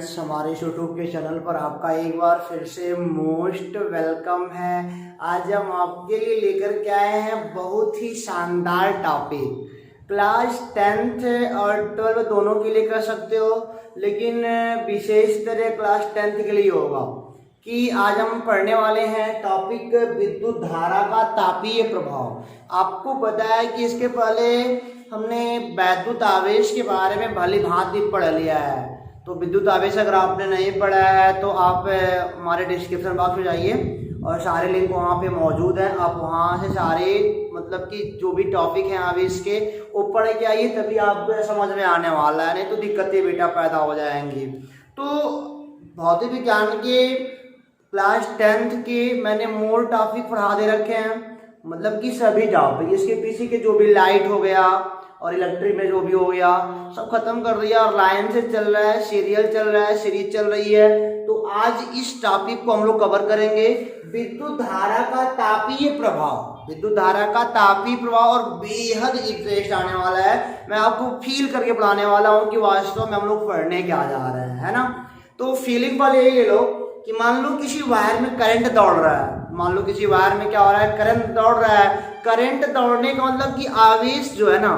Friends, हमारे YouTube के channel पर आपका एक बार फिर से मोस्ट वेलकम है। आज हम आपके लिए लेकर के आए हैं बहुत ही शानदार टॉपिक। क्लास 10th और 12 दोनों के लिए कर सकते हो, लेकिन विशेष तरह क्लास 10th के लिए होगा कि आज हम पढ़ने वाले हैं टॉपिक विद्युत धारा का तापीय प्रभाव। आपको पता है कि इसके पहले हमने वैद्युत आवेश के बारे में भली भांति पढ़ लिया है। तो विद्युत आवेश अगर आपने नहीं पढ़ा है तो आप हमारे डिस्क्रिप्शन बॉक्स में जाइए और सारे लिंक वहाँ पे मौजूद हैं। आप वहाँ से सारे मतलब कि जो भी टॉपिक हैं आवेश के वो पढ़ के आइए, तभी आपको समझ में आने वाला है, नहीं तो दिक्कतें बेटा पैदा हो जाएंगी। तो भौतिक विज्ञान के क्लास 10th के मैंने मोर टॉपिक पढ़ा दे रखे हैं, मतलब कि सभी टॉपिक, इसके पीछे के जो भी लाइट हो गया और इलेक्ट्रिक में जो भी हो गया सब खत्म कर दिया और लाइन से चल रहा है, सीरियल चल रहा है, सीरीज चल रही है। तो आज इस टॉपिक को हम लोग कवर करेंगे, विद्युत धारा का तापीय प्रभाव। विद्युत धारा का तापीय प्रभाव और बेहद इंटरेस्ट आने वाला है। मैं आपको फील करके पढ़ाने वाला हूँ कि वास्तव में हम लोग पढ़ने क्या जा रहे हैं, है ना। तो फीलिंग वाले यही ले लो कि मान लो किसी वायर में करंट दौड़ रहा है, मान लो किसी वायर में क्या हो रहा है, करंट दौड़ रहा है। करंट दौड़ने का मतलब कि आवेश जो है ना,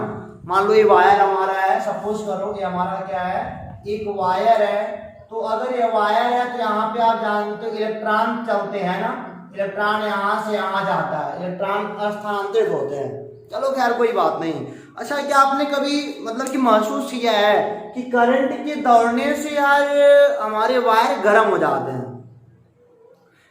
मान लो ये वायर हमारा है, सपोज करो ये हमारा क्या है, एक वायर है। तो अगर ये वायर है तो यहाँ पे आप जानते हो इलेक्ट्रॉन चलते हैं ना, इलेक्ट्रॉन यहाँ से यहाँ जाता है, इलेक्ट्रॉन स्थानांतरित होते हैं। चलो खैर कोई बात नहीं। अच्छा, क्या आपने कभी मतलब कि महसूस किया है कि करंट के दौड़ने से यार हमारे वायर गर्म हो जाते हैं?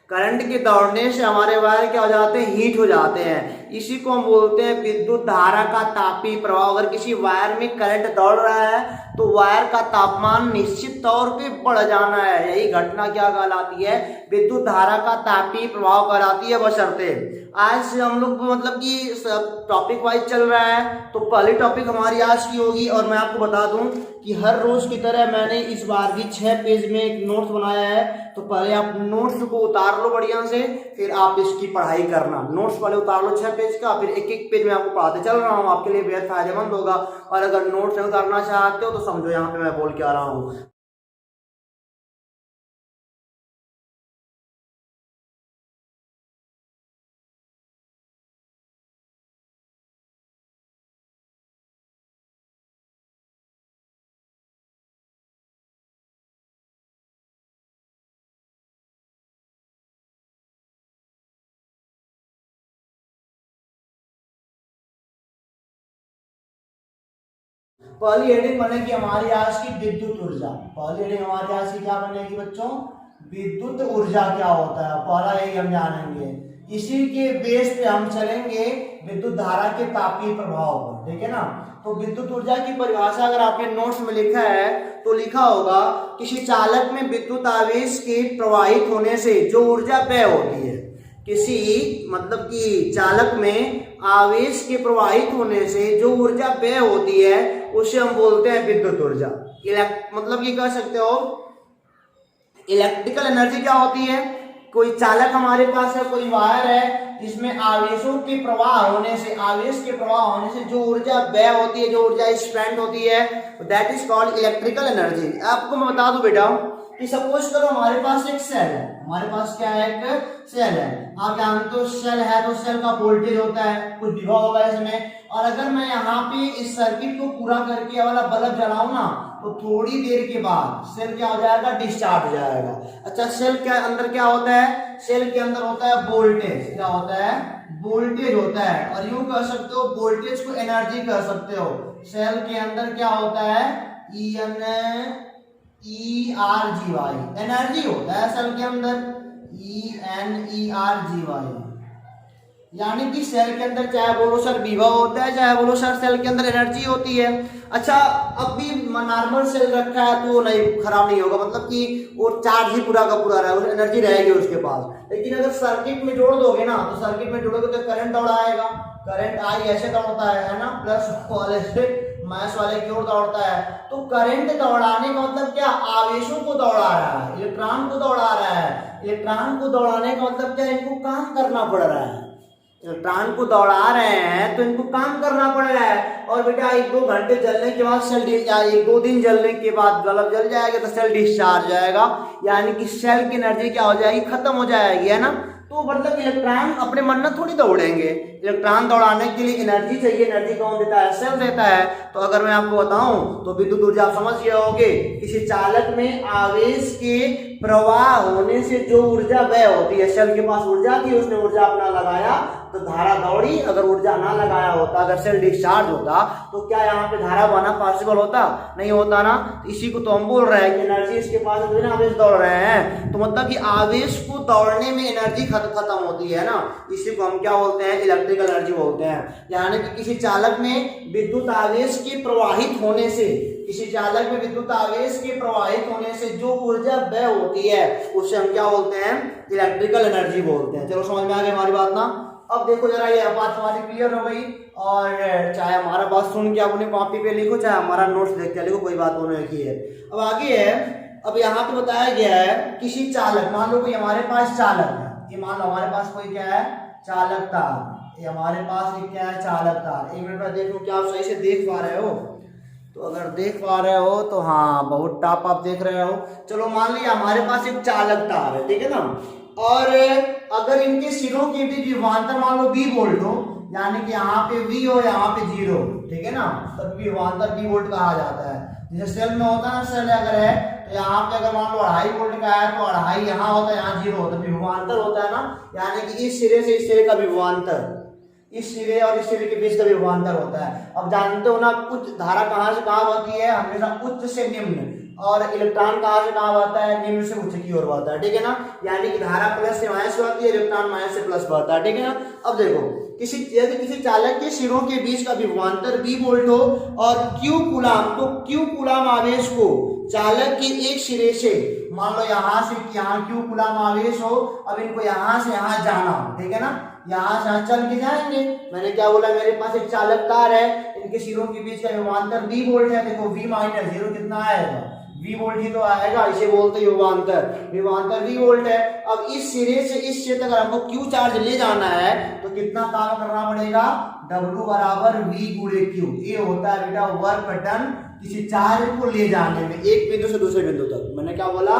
करंट के दौड़ने से हमारे वायर क्या हो जाते हैं, हीट हो जाते हैं। इसी को हम बोलते हैं विद्युत धारा का तापीय प्रभाव। अगर किसी वायर में करंट दौड़ रहा है तो वायर का तापमान निश्चित तौर पे बढ़ जाना है। यही घटना क्या कहलाती है, विद्युत धारा का तापीय प्रभाव कहलाती है। बशर्ते आज हम लोग मतलब कि टॉपिक वाइज चल रहा है, तो पहली टॉपिक हमारी आज की होगी। और मैं आपको बता दूं कि हर रोज की तरह मैंने इस बार भी 6 पेज में एक नोट्स बनाया है। तो पहले आप नोट्स को उतार लो बढ़िया से, फिर आप इसकी पढ़ाई करना। नोट्स पहले उतार लो 6 पेज का, फिर एक एक पेज में आपको पढ़ाते चल रहा हूँ, आपके लिए बेहद फायदेमंद होगा। और अगर नोट्स नहीं उतारना चाहते हो तो समझो यहाँ पे मैं बोल के आ रहा हूँ। पहली हेडिंग बनेगी हमारी आज की विद्युत ऊर्जा। पहली हेडिंग हमारी आज की क्या बनेगी बच्चों, विद्युत ऊर्जा क्या होता है, पहला यही हम जानेंगे। इसी के बेस पे हम चलेंगे विद्युत धारा के तापीय प्रभाव पर, ठीक है ना। तो विद्युत ऊर्जा की परिभाषा अगर आपने नोट्स में लिखा है तो लिखा होगा, किसी चालक में विद्युत आवेश के प्रवाहित होने से जो ऊर्जा व्यय होती है, किसी मतलब कि चालक में आवेश के प्रवाहित होने से जो ऊर्जा व्यय होती है उसे हम बोलते हैं विद्युत ऊर्जा। मतलब ये कह सकते हो इलेक्ट्रिकल एनर्जी क्या होती है, कोई चालक हमारे पास है, कोई वायर है, जिसमें आवेशों के प्रवाह होने से, आवेश के प्रवाह होने से जो ऊर्जा व्यय होती है, जो ऊर्जा स्पेंड होती है, that is called electrical energy. आपको मैं बता दूं बेटा कि सपोज करो हमारे पास एक सेल है, हमारे पास क्या है, एक सेल है। आप जानते हो सेल है तो सेल का वोल्टेज होता है, कुछ विभव होगा इसमें। और अगर मैं यहाँ पे इस सर्किट को पूरा करके वाला बल्ब जलाऊं ना, तो थोड़ी देर के बाद सेल क्या हो जाएगा, डिस्चार्ज हो जाएगा। अच्छा, सेल के अंदर क्या होता है, सेल के अंदर होता है वोल्टेज। क्या होता है, वोल्टेज होता है। और यूं कह सकते हो वोल्टेज को एनर्जी कह सकते हो। सेल के अंदर क्या होता है, ENERGY, एनर्जी होता है सेल के अंदर, ENERGY। यानी कि सेल के अंदर चाहे बोलो सर विभव होता है, चाहे बोलो सर सेल के अंदर एनर्जी होती है। अच्छा, अब भी नॉर्मल सेल रखा है तो नहीं, खराब नहीं होगा, मतलब कि वो चार्ज ही पूरा का पूरा रहेगा, एनर्जी रहेगी उसके पास। लेकिन अगर सर्किट में जोड़ दोगे ना, तो सर्किट में जोड़ोगे तो करंट दौड़ाएगा। करंट आई ऐसे दौड़ता है ना, प्लस वाले से माइनस वाले की ओर दौड़ता है। तो करंट दौड़ाने का मतलब क्या, आवेशों को दौड़ा रहा है, इलेक्ट्रॉन को दौड़ा रहा है। इलेक्ट्रॉन को दौड़ाने का मतलब क्या, इनको काम करना पड़ रहा है। इलेक्ट्रॉन को दौड़ा रहे हैं तो इनको काम करना पड़ रहा है। और बेटा 1-2 घंटे जलने के बाद सेल 1-2 दिन जलने के बाद बल्ब जल जाएगा तो सेल डिस्चार्ज जाएगा, यानी कि सेल की एनर्जी क्या हो जाएगी, खत्म हो जाएगी, है ना। तो मतलब इलेक्ट्रॉन अपने मन में थोड़ी दौड़ेंगे, इलेक्ट्रॉन दौड़ाने के लिए एनर्जी चाहिए। एनर्जी कौन देता है, सेल देता है। तो अगर मैं आपको बताऊं तो विद्युत ऊर्जा आप समझ गए होंगे, किसी चालक में आवेश के प्रवाह होने से जो ऊर्जा व्यय होती है, सेल के पास ऊर्जा थी, उसने ऊर्जा अपना लगाया तो धारा दौड़ी। अगर ऊर्जा ना लगाया होता, अगर सेल डिस्चार्ज होता तो क्या यहाँ पे धारा बहना पॉसिबल होता, नहीं होता ना। तो इसी को तो हम बोल रहे हैं कि एनर्जी इसके पास है तो आवेश दौड़ रहे हैं। तो मतलब कि आवेश को दौड़ने में एनर्जी खत्म होती है ना, इसी को हम क्या बोलते हैं, इलेक्ट्रिकल एनर्जी बोलते हैं। यानी कि किसी चालक में विद्युत आवेश के प्रवाहित होने से, किसी चालक में विद्युत आवेश के प्रवाहित होने से जो ऊर्जा व्यय होती है उसे हम क्या बोलते हैं, इलेक्ट्रिकल एनर्जी बोलते हैं। चलो समझ में आ गई हमारी बात ना। अब देखो जरा ये बात हमारी क्लियर हो गई। और चाहे हमारा बात सुन के अपने कॉपी पे लिखो, चाहे हमारा नोट्स देख के लिखो, कोई बात दोनों एक ही है। अब आगे है, अब यहाँ पे बताया गया है किसी चालक, मान लो कोई हमारे पास चालक है, ये मान लो हमारे पास कोई क्या है, चालक तार, ये हमारे पास एक क्या है, चालक तार। 1 मिनट में देखो क्या आप सही से देख पा रहे हो, तो अगर देख पा रहे हो तो हाँ बहुत टॉप आप देख रहे हो। चलो मान लिया हमारे पास एक चालक तार है, ठीक है ना। और अगर इनके सिरों के बीच विभवांतर मान लो V वोल्ट हो, यानी कि यहाँ पे V हो, यहाँ पे 0, ठीक है ना, तब विभवांतर V वोल्ट कहा जाता है। जैसे सेल में होता है ना, सेल अगर है तो यहाँ पे अगर मान लो 2.5 वोल्ट का है तो 2.5 यहाँ होता है, यहाँ 0 होता है, विभवांतर होता है ना। यानी कि इस सिरे से इस सिरे का विभवांतर, इस सिरे और इस सिरे के बीच का विभवांतर होता है। अब जानते हो ना, कुछ धारा कहाँ से कहाँ बहती है, हमेशा उच्च से निम्न, और इलेक्ट्रॉन कहाँ से कहाँ बहता है, निम्न से उच्च की ओर बहता है, ठीक है ना। यानी कि धारा प्लस से माइनस बहती है, इलेक्ट्रॉन माइनस से प्लस बहता है, ठीक है ना। अब देखो किसी चालक के सिरों के बीच का विभवांतर V वोल्ट हो और Q कूलाम, तो Q कूलाम आवेश को चालक के एक सिरे से, मान लो यहाँ से यहाँ Q कूलाम आवेश हो, अब इनको यहाँ से यहाँ जाना हो, ठीक है ना, यहाँ से यहाँ चल के जाएंगे। मैंने क्या बोला, मेरे पास एक चालक तार है, इनके सिरों के बीच का विभवांतर V वोल्ट है। देखो V माइनस 0 कितना आएगा, V वोल्ट ही तो आएगा, इसे बोलते हैं विभवांतर। विभवांतर V वोल्ट है। अब इस सिरे से इस सिरे तक हमको Q चार्ज ले जाना है तो कितना काम करना पड़ेगा, W बराबर V गुणे Q। ये होता है बेटा वर्क डन किसी चार्ज को ले जाने में, एक बिंदु से दूसरे बिंदु तक। मैंने क्या बोला,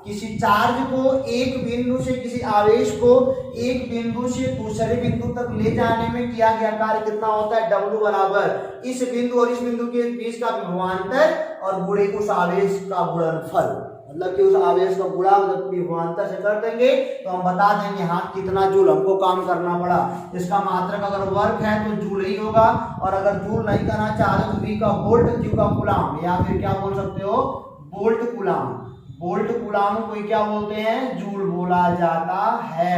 किसी चार्ज को एक बिंदु से, किसी आवेश को एक बिंदु से दूसरे बिंदु तक ले जाने में किया गया कार्य कितना होता है, W बराबर इस बिंदु और इस बिंदु के बीच का विभवांतर और गुणे उस आवेश का गुणनफल। मतलब कि उस आवेश का गुणा विभवांतर से कर देंगे तो हम बता देंगे हाँ कितना जूल हमको काम करना पड़ा। इसका मात्रक अगर वर्क है तो जूल ही होगा, और अगर जूल नहीं करना चाहे तो V का वोल्ट, Q का कूलाम, या फिर क्या बोल सकते हो, वोल्ट कूलाम। वोल्ट कूलाम को क्या बोलते हैं, जूल बोला जाता है।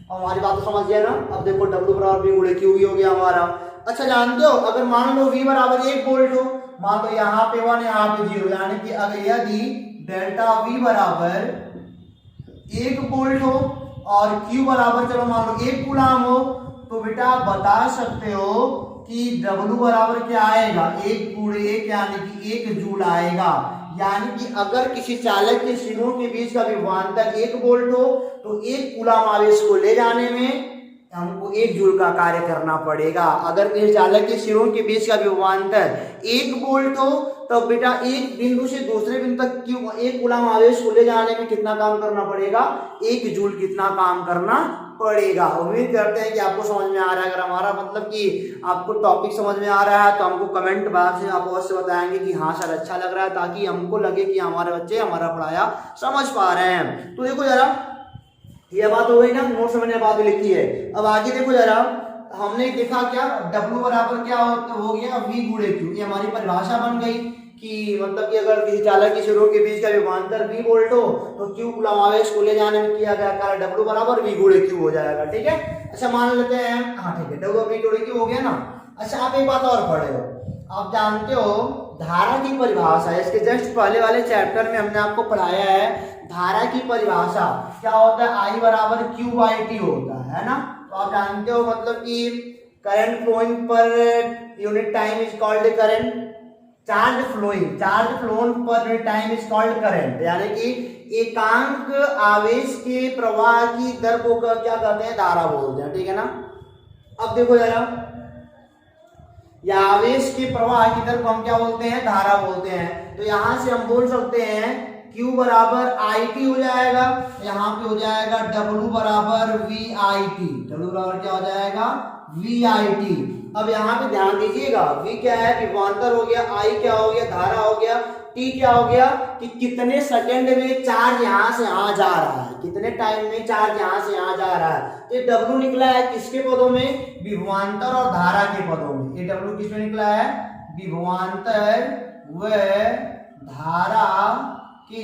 अब हमारी बात तो समझ गया ना। अब देखो W बराबर V गुणे Q भी हो गया हमारा। अच्छा जानते हो, अगर मान लो V बराबर 1 वोल्ट हो, मान लो यहाँ पे 1 यहाँ पे 0, यानी कि अगर यदि डेल्टा V बराबर 1 वोल्ट हो और Q बराबर चलो मान लो 1 कूलाम हो, तो बेटा आप बता सकते हो कि W बराबर क्या आएगा, 1 गुणे 1 यानी कि 1 जूल आएगा। यानी कि अगर किसी चालक के सिरों के बीच का विभवांतर 1 वोल्ट हो तो 1 कूलाम आवेश को ले जाने में हमको 1 जूल का कार्य करना पड़ेगा। अगर किसी चालक के सिरों के बीच का विभवांतर 1 वोल्ट हो तो बेटा एक बिंदु से दूसरे बिंदु तक क्यों 1 कूलाम आवेश को ले जाने में कितना काम करना पड़ेगा, 1 जूल कितना काम करना पड़ेगा। उम्मीद करते हैं कि आपको समझ में आ रहा है। अगर हमारा मतलब कि आपको टॉपिक समझ में आ रहा है तो हमको कमेंट बॉक्स में आप अवश्य बताएंगे कि हाँ सर अच्छा लग रहा है, ताकि हमको लगे कि हमारे बच्चे हमारा पढ़ाया समझ पा रहे हैं। तो देखो जरा ये बात हो गई ना, नोट समझने बात लिखी है। अब आगे देखो जरा, हमने देखा क्या, W बराबर क्या हो गया, V गुणे Q। ये हमारी परिभाषा बन गई कि मतलब कि अगर किसी चालक की सिरों के बीच का विभवांतर V वोल्ट हो तो Q कूलाम आवेश को ले जाने में किया गया कार्य W बराबर V गुणे Q हो जाएगा, ठीक है। अच्छा मान लेते हैं, हाँ ठीक है, W V गुणे Q हो गया ना। अच्छा आप एक बात और पढ़े हो, आप जानते हो धारा की परिभाषा, इसके जस्ट पहले वाले चैप्टर में हमने आपको पढ़ाया है धारा की परिभाषा क्या होता है, I बराबर Q बाई T होता है ना। तो आप जानते हो मतलब कि current flowing per unit time is called current, charge flown per unit time is called current. यानी कि एकांक आवेश के प्रवाह की दर को क्या कहते हैं, धारा बोलते हैं, ठीक है ना। अब देखो जरा, या आवेश के प्रवाह की तरफ हम क्या बोलते हैं, धारा बोलते हैं। तो यहां से हम बोल सकते हैं Q बराबर IT हो जाएगा, यहाँ पे हो जाएगा W बराबर VIT। W बराबर क्या हो जाएगा, VIT। अब यहाँ पे ध्यान दीजिएगा, V क्या है, विभवांतर हो गया, I क्या हो गया, धारा हो गया, T क्या हो गया कि कितने सेकंड में चार्ज यहाँ से यहाँ जा रहा है, कितने टाइम में चार्ज यहाँ से यहाँ जा रहा है। तो ये W निकला है किसके पदों में, विभवांतर और धारा के पदों में। ये W किसमें निकला है, विभवांतर व धारा के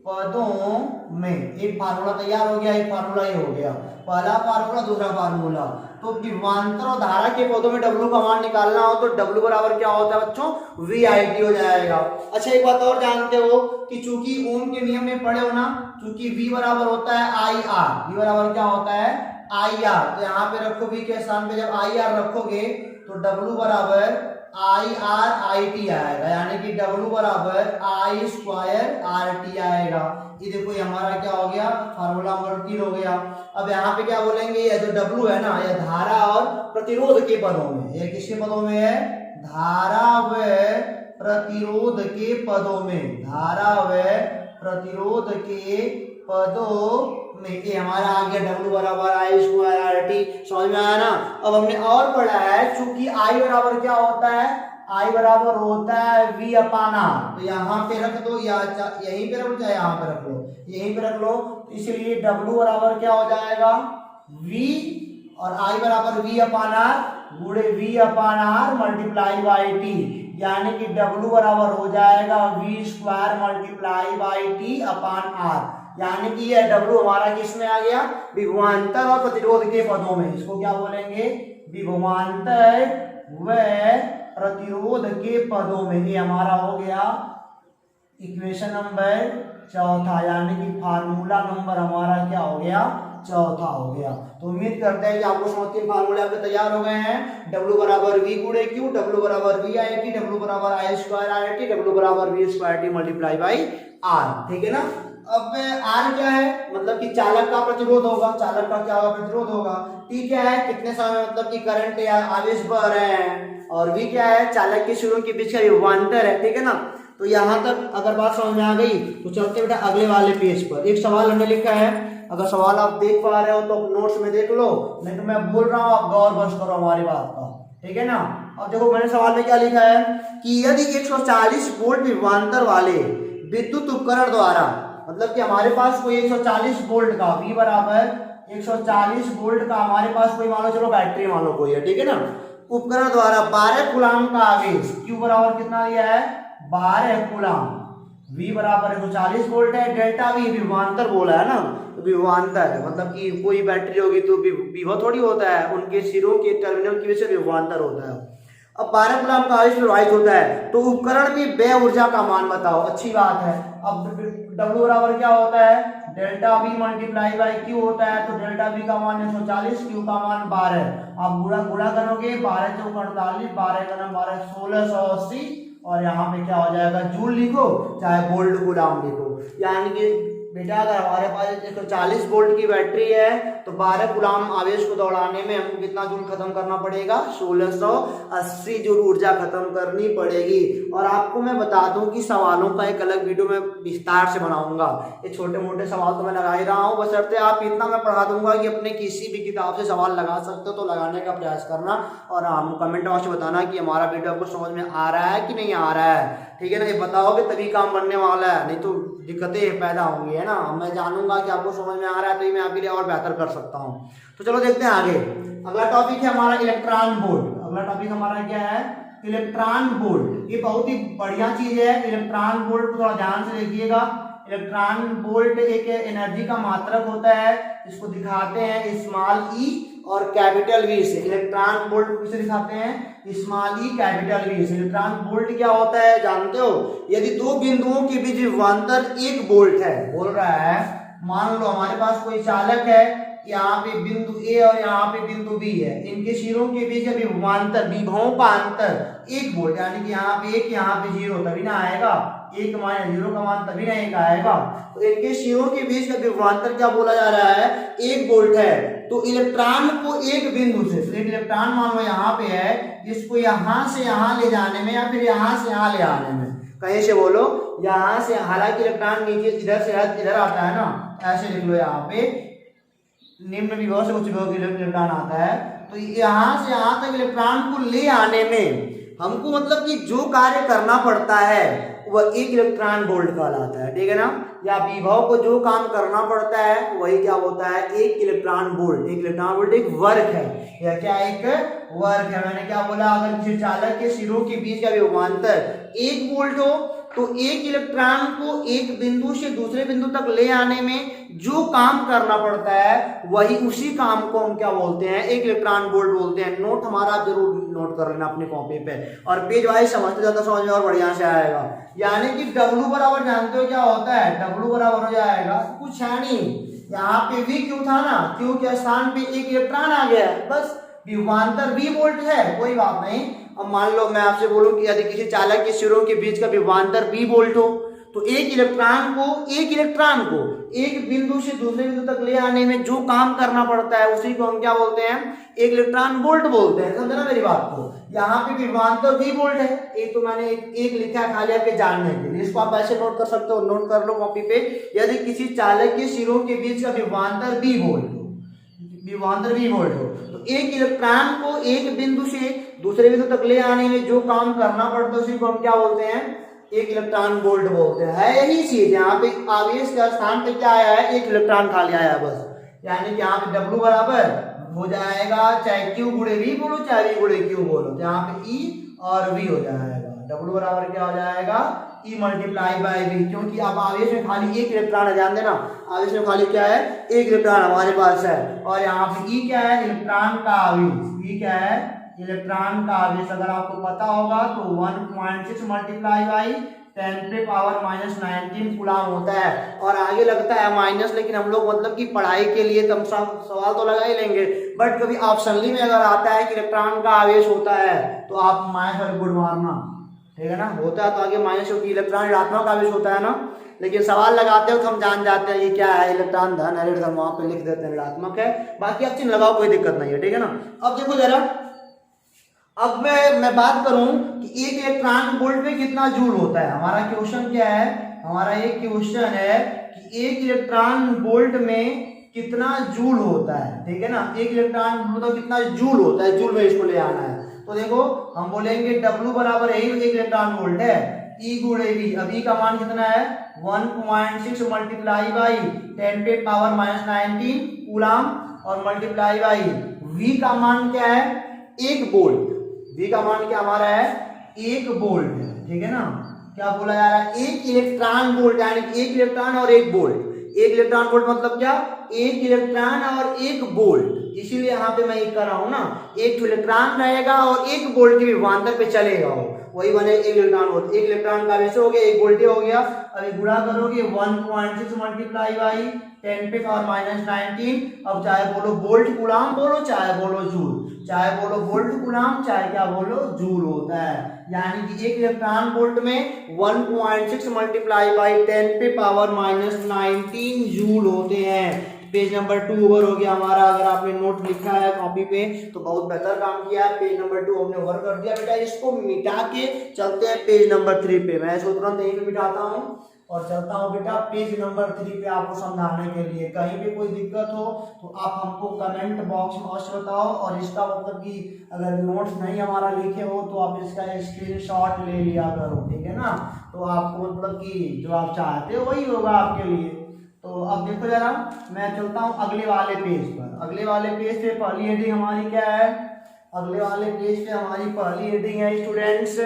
पदों में। एक फार्मूला तैयार हो गया, एक फार्मूला ये हो गया, पहला फार्मूला दूसरा फार्मूला। तो विभवांतर और धारा के पदों में W का मान निकालना हो तो W बराबर क्या होता है बच्चों, VIT हो जाएगा। अच्छा एक बात और जानते हो कि चूंकि ओम के नियम में पढ़े हो ना, चूंकि V बराबर होता है IR, V बराबर क्या होता है IR। तो यहाँ पे रखो V के स्थान पे जब IR रखोगे तो W बराबर IRIT आएगा, यानी कि W बराबर I स्क्वायर RT आएगा। ये देखो ये हमारा क्या हो गया, फार्मूला नंबर 3 हो गया। अब यहाँ पे क्या बोलेंगे, ये जो W है ना, ये धारा और प्रतिरोध के पदों में, ये किसके पदों में है, धारा व प्रतिरोध के पदों में, धारा व प्रतिरोध के पदों में। ये हमारा आ गया W बराबर I स्क्वायर RT। समझ में आया ना। अब हमने और पढ़ा है, चूंकि I बराबर क्या होता है, I बराबर होता है V अपान R। तो यहाँ पे रख दो, या यहीं पे रख लो, चाहे यहाँ पे रख लो, यहीं पे रख लो। तो इसलिए W बराबर क्या हो जाएगा, V, और I बराबर V अपान R गुणे V upon R multiply by T, यानी कि W बराबर हो जाएगा V square multiply by T upon R। यानी कि ये W हमारा किस में आ गया, विभवांतर और प्रतिरोध के पदों में। इसको क्या बोलेंगे, विभवांतर व प्रतिरोध के पदों में। ये हमारा हो गया इक्वेशन नंबर चौथा, यानी कि फार्मूला नंबर हमारा क्या हो गया, चौथा हो गया। तो उम्मीद करते हैं कि आपको समझ के फार्मूले आपके तैयार हो गए हैं। W बराबर V गुणे Q, W बराबर VIT, W बराबर I स्क्वायर RT, W बराबर V square T multiply by R। ठीक है ना। अब R क्या है, मतलब कि चालक का प्रतिरोध होगा, चालक का क्या होगा, प्रतिरोध होगा। T क्या है, कितने समय मतलब कि करंट या आवेश बह रहे हैं, और V क्या है, चालक के सिरों के बीच का विभवांतर है। ठीक है ना। तो यहाँ तक अगर बात समझ में आ गई तो चलते बेटा अगले वाले पेज पर। एक सवाल हमने लिखा है, अगर सवाल आप देख पा रहे हो तो नोट्स में देख लो, नहीं तो मैं बोल रहा हूँ आप गौर बस करो हमारी बात का। ठीक है ना। अब देखो मैंने सवाल में क्या लिखा है कि यदि 140 वोल्ट विभवांतर वाले विद्युत उपकरण द्वारा, मतलब कि हमारे पास कोई 140 वोल्ट का, V बराबर 140 वोल्ट का हमारे पास कोई मान लो, चलो बैटरी मान लो कोई है, ठीक है ना, उपकरण द्वारा 12 कूलाम का आवेश, Q बराबर कितना दिया है, 12 कूलाम, V बराबर 140 वोल्ट है, डेल्टा V विभवांतर बोला है ना, तो विभवांतर है, मतलब कि कोई बैटरी होगी तो विभव थोड़ी होता है, उनके सिरों के टर्मिनल की वजह से विभवांतर होता है। अब 12 कूलाम का आवेश प्रवाहित होता है तो उपकरण में व्यय ऊर्जा का मान बताओ। अच्छी बात है। अब W बराबर क्या होता है, delta V multiply by Q होता है, तो डेल्टा V का मान 140, Q का मान 12। आप गुणा करोगे, 12 चौक 48, 12 का 12 1680, और यहाँ पे क्या हो जाएगा, जूल लिखो चाहे वोल्ट कूलाम लिखो। यानी कि बेटा अगर हमारे पास 140 वोल्ट की बैटरी है तो 12 कूलाम आवेश को दौड़ाने में हमको कितना जूल खत्म करना पड़ेगा, 1680 जूल ऊर्जा खत्म करनी पड़ेगी। और आपको मैं बता दूं कि सवालों का एक अलग वीडियो मैं विस्तार से बनाऊंगा। ये छोटे मोटे सवाल तो मैं लगा ही रहा हूँ, बशर्ते आप इतना मैं पढ़ा दूंगा कि अपने किसी भी किताब से सवाल लगा सकते हो तो लगाने का प्रयास करना, और हम कमेंट बॉक्स में बताना कि हमारा वीडियो आपको समझ में आ रहा है कि नहीं आ रहा है। ठीक है ना, ये बताओगे तभी काम बनने वाला है, नहीं तो दिक्कतें पैदा होंगी, है ना। मैं जानूंगा कि आपको समझ में आ रहा है तो मैं आपके लिए और बेहतर कर सकता हूँ। तो चलो देखते हैं आगे। अगला टॉपिक है हमारा इलेक्ट्रॉन वोल्ट। अगला टॉपिक हमारा क्या है, इलेक्ट्रॉन वोल्ट। ये बहुत ही बढ़िया चीज है। इलेक्ट्रॉन वोल्ट को थोड़ा ध्यान से देखिएगा। इलेक्ट्रॉन वोल्ट एक एनर्जी का मात्रक होता है, इसको दिखाते हैं स्मॉल ई और कैपिटल वी से। इलेक्ट्रॉन वोल्ट को किसे दिखाते हैं, स्मॉल ई कैपिटल वी से। इलेक्ट्रॉन वोल्ट क्या होता है जानते हो, यदि दो बिंदुओं के बीच विभवांतर 1 वोल्ट है, बोल रहा है मान लो हमारे पास कोई चालक है, यहाँ पे बिंदु ए और यहाँ पे बिंदु बी है, इनके सिरों के बीच विभवांतर, विभवों का अंतर 1 वोल्ट, यानी कि यहाँ पे 1 यहाँ पे 0, तभी ना आएगा 1 माइनस 0 का मान तभी ना 1 आएगा। तो इनके सिरों के बीच का विभवांतर क्या बोला जा रहा है, 1 वोल्ट है। तो इलेक्ट्रॉन को एक बिंदु से, तो एक इलेक्ट्रॉन मान लो यहाँ पे है, इसको यहाँ से यहाँ ले जाने में या फिर यहाँ से यहाँ ले आने में, कहीं से बोलो यहाँ से, हालांकि इलेक्ट्रॉन नीचे इधर से इधर आता है ना, ऐसे लिख लो यहाँ पे निम्न विभव से उच्च विभव के इलेक्ट्रॉन आता है। तो यहाँ से यहाँ तक इलेक्ट्रॉन को ले आने में हमको मतलब कि जो कार्य करना पड़ता है वह 1 इलेक्ट्रॉन वोल्ट कहलाता है, ठीक है ना। या विभव को जो काम करना पड़ता है वही क्या होता है, 1 इलेक्ट्रॉन वोल्ट। 1 इलेक्ट्रॉन वोल्ट एक वर्क है, या क्या एक वर्क है। मैंने क्या बोला, अगर किसी चालक के सिरों के बीच का विभवांतर 1 वोल्ट हो तो 1 इलेक्ट्रॉन को एक बिंदु से दूसरे बिंदु तक ले आने में जो काम करना पड़ता है वही, उसी काम को हम क्या बोलते हैं, 1 इलेक्ट्रॉन वोल्ट बोलते हैं। नोट हमारा आप जरूर नोट कर लेना अपनी कॉपी पे, और पेज वाइज समझते जाता समझ में और बढ़िया से आएगा। यानी कि W बराबर जानते हो क्या होता है, W बराबर हो जाएगा, कुछ है नहीं, यहाँ पे V क्यों था ना, क्यों के स्थान पे 1 इलेक्ट्रॉन आ गया, बस विभवांतर V वोल्ट है, कोई बात नहीं। अब मान लो मैं आपसे बोलूं कि यदि किसी चालक के सिरों के बीच का विभवांतर V वोल्ट हो तो एक इलेक्ट्रॉन को एक बिंदु से दूसरे बिंदु तक ले आने में जो काम करना पड़ता है उसी को हम क्या बोलते हैं, 1 इलेक्ट्रॉन वोल्ट बोलते हैं। समझे ना मेरी बात को। यहाँ पे विभवांतर V वोल्ट है, एक तो मैंने एक लिखा है खाली आपके जानने के लिए, इसको आप ऐसे नोट कर सकते हो, नोट कर लो कॉपी पे। यदि किसी चालक के सिरों के बीच का विभवांतर V वोल्ट हो तो 1 इलेक्ट्रॉन को एक बिंदु से दूसरे बिंदु तक ले आने में जो काम करना पड़ता है उसी को हम क्या बोलते हैं, 1 इलेक्ट्रॉन वोल्ट बोलते हैं। है यही चीज, यहाँ पे आवेश के स्थान पे क्या आया है, 1 इलेक्ट्रॉन खाली आया है बस। यानी कि यहाँ पे W बराबर हो जाएगा, चाहे Q गुणे V बोलो चाहे V गुणे Q बोलो, तो यहाँ पे E और V हो जाएगा। W बराबर क्या हो जाएगा, E मल्टीप्लाई बाई V, क्योंकि अब आवेश में खाली 1 इलेक्ट्रॉन है, ध्यान देना, आवेश में खाली क्या है, 1 इलेक्ट्रॉन हमारे पास है। और यहाँ पे E क्या है, इलेक्ट्रॉन का आवेश, E क्या है, इलेक्ट्रॉन का आवेश। अगर आपको पता होगा तो 1.6 मल्टीप्लाई बाई 10⁻⁻19 कूलम होता है। और आगे लगता है माइनस, लेकिन हम लोग मतलब कि पढ़ाई के लिए कम सवाल तो लगा ही लेंगे, बट कभी ऑप्शनली में अगर आता है कि इलेक्ट्रॉन का आवेश होता है तो आप माइनस और गुड मारना, ठीक है ना। होता है तो आगे माइनस, क्योंकि इलेक्ट्रॉन ऋणात्मक आवेश होता है ना, लेकिन सवाल लगाते हो तो हम जान जाते हैं ये क्या है, इलेक्ट्रॉन धन है, ऋण वहां पे लिख देते हैं ऋणात्मक है, बाकी आप चिन्ह लगाओ कोई दिक्कत नहीं है, ठीक है ना। अब देखो जरा, अब मैं बात करूं कि 1 इलेक्ट्रॉन वोल्ट में कितना जूल होता है। हमारा क्वेश्चन क्या है, हमारा एक क्वेश्चन है कि 1 इलेक्ट्रॉन वोल्ट में कितना जूल होता है, ठीक है ना। 1 इलेक्ट्रॉन वोल्ट में कितना जूल होता है, जूल में इसको ले आना है। तो देखो हम बोलेंगे W बराबर है 1 इलेक्ट्रॉन वोल्ट है, E गुणे V। अब E का मान कितना है, 1.6 मल्टीप्लाई बाई 10⁻⁻19 कूलम, और मल्टीप्लाई बाई V का मान क्या है, 1 वोल्ट। V का मान क्या हमारा है, 1 वोल्ट है, ठीक है ना। क्या बोला जा रहा है, 1 इलेक्ट्रॉन वोल्ट, यानी 1 इलेक्ट्रॉन और 1 वोल्ट। 1 इलेक्ट्रॉन वोल्ट मतलब क्या, 1 इलेक्ट्रॉन और 1 वोल्ट, इसीलिए यहाँ पे मैं ये कर रहा हूँ ना, 1 इलेक्ट्रॉन रहेगा और 1 वोल्ट के विभवांतर पे चलेगा वो, वही बने 1 इलेक्ट्रॉन वोल्ट। 1 इलेक्ट्रॉन का वैसे हो गया, 1 वोल्ट हो गया। अभी गुणा करोगे 1.6 मल्टीप्लाई बाई 10⁻⁻19। अब चाहे बोलो वोल्ट कूलम बोलो, चाहे बोलो जूल, चाहे बोलो वोल्ट कूलम, चाहे क्या बोलो जूल होता है। यानी कि 1 इलेक्ट्रॉन वोल्ट में 1.6 मल्टीप्लाई बाई 10⁻⁻19 जूल होते हैं। पेज नंबर 2 ओवर हो गया हमारा। अगर आपने नोट लिखा है कॉपी पे तो बहुत बेहतर काम किया है। पेज नंबर 2 हमने ओवर कर दिया बेटा। इसको मिटा के चलते हैं पेज नंबर 3 पे। मैं इसको तुरंत यहीं पे मिटाता हूँ और चलता हूँ बेटा पेज नंबर 3 पे आपको समझाने के लिए। कहीं भी कोई दिक्कत हो तो आप हमको कमेंट बॉक्स में अवश्य बताओ। और इसका मतलब कि अगर नोट्स नहीं हमारा लिखे हो तो आप इसका स्क्रीनशॉट ले लिया करो, ठीक है ना। तो आपको मतलब कि जो आप चाहते हो वही होगा आपके लिए। तो अब देखो जरा, मैं चलता हूँ अगले वाले पेज पर। अगले वाले पेज पे पहली हेडिंग हमारी क्या है, अगले वाले पेज पे हमारी पहली हेडिंग है स्टूडेंट्स,